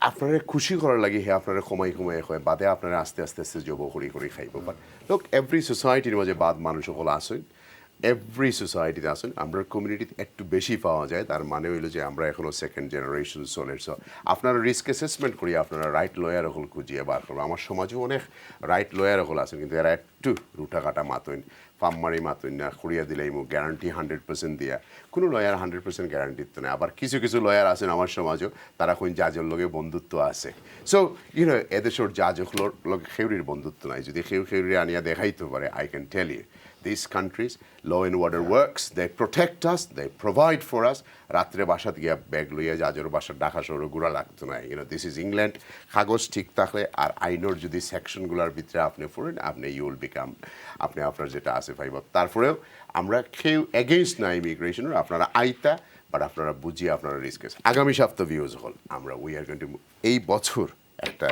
[SPEAKER 1] আপনারা খুশি করার লাগে হে আপনারা কমাই হয় বাদে আপনারা আস্তে আস্তে আস্তে জব করি খাইব বাট লোক এভরি সোসাইটির মাঝে বাদ মানুষ সকল আসেন এভরি সোসাইটিতে আসেন আমরা কমিউনিটিতে একটু বেশি পাওয়া যায় তার মানে হইলো যে আমরা এখনও সেকেন্ড জেনারেশন চলের সো আপনারা রিস্ক অ্যাসেসমেন্ট করি আপনারা রাইট লয়ার হল খুঁজিয়ে বার করবো আমার সমাজেও অনেক রাইট লয়ার হল আছেন কিন্তু এরা একটু রুটা কাটা মাতইন ফার্মারি মাতইন না খুঁড়িয়া দিলেই মুখ গ্যারান্টি 100% দিয়া কোনো লয়ার 100% গ্যারান্টি তো নেই আবার কিছু কিছু লয়ার আছেন আমার সমাজও তারা কোন জাজের লগে বন্ধুত্ব আছে সো এদেশের জাজগুলোর লগে খেউরির বন্ধুত্ব নাই যদি খেউরি আনিয়া দেখাইতে পারে I can tell you these countries law and order works they protect us they provide for us রাত্রে বাসাত গিয়া ব্যাগ লইয়া জাজের বাসা ঢাকা শহরে ঘুরা লাগতো না দিস ইজ ইংল্যান্ড কাগজ ঠিক থাকলে আর আইনের যদি সেকশনগুলোর ভিতরে আপনি পড়েন আপনি ইউল বিকাম আপনি আপনার যেটা আছে পাইব তারপরেও আমরা কেউ এগেইনস্ট না ইমিগ্রেশনের আপনারা আইতা বাট আপনারা বুঝিয়ে আপনারা রিস্ক আছে আগামী সপ্তাহ ভিউজ হল আমরা উই আর গোইং টু এই বছর একটা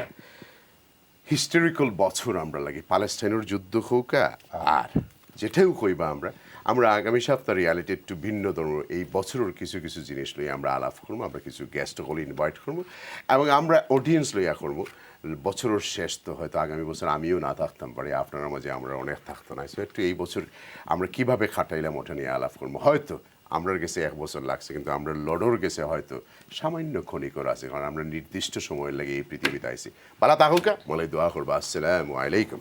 [SPEAKER 1] হিস্টোরিক্যাল বছর আমরা লাগি প্যালেস্টাইনের যুদ্ধ হোকা আর যেটাও কইবা আমরা আগামী সপ্তাহ রিয়ালিটি একটু ভিন্ন ধরনের এই বছরের কিছু কিছু জিনিস লইয়া আমরা আলাপ করবো আমরা কিছু গেস্ট হল ইনভাইট করবো এবং আমরা অডিয়েন্স লইয়া করবো বছরের শেষ তো হয়তো আগামী বছর আমিও না থাকতাম পারি আপনার মাঝে আমরা অনেক থাকতো না সো একটু এই বছর আমরা কিভাবে খাটাইলাম ওটা নিয়ে আলাপ করবো হয়তো আমরার গেছে 1 বছর লাগছে কিন্তু আমরা লডর গেছে হয়তো সামান্য ক্ষণিকর আছে কারণ আমরা নির্দিষ্ট সময়ের লাগে এই পৃথিবীতে আইছি বালা তাহুকা মলাই দোয়া করবা আসসালামু আলাইকুম।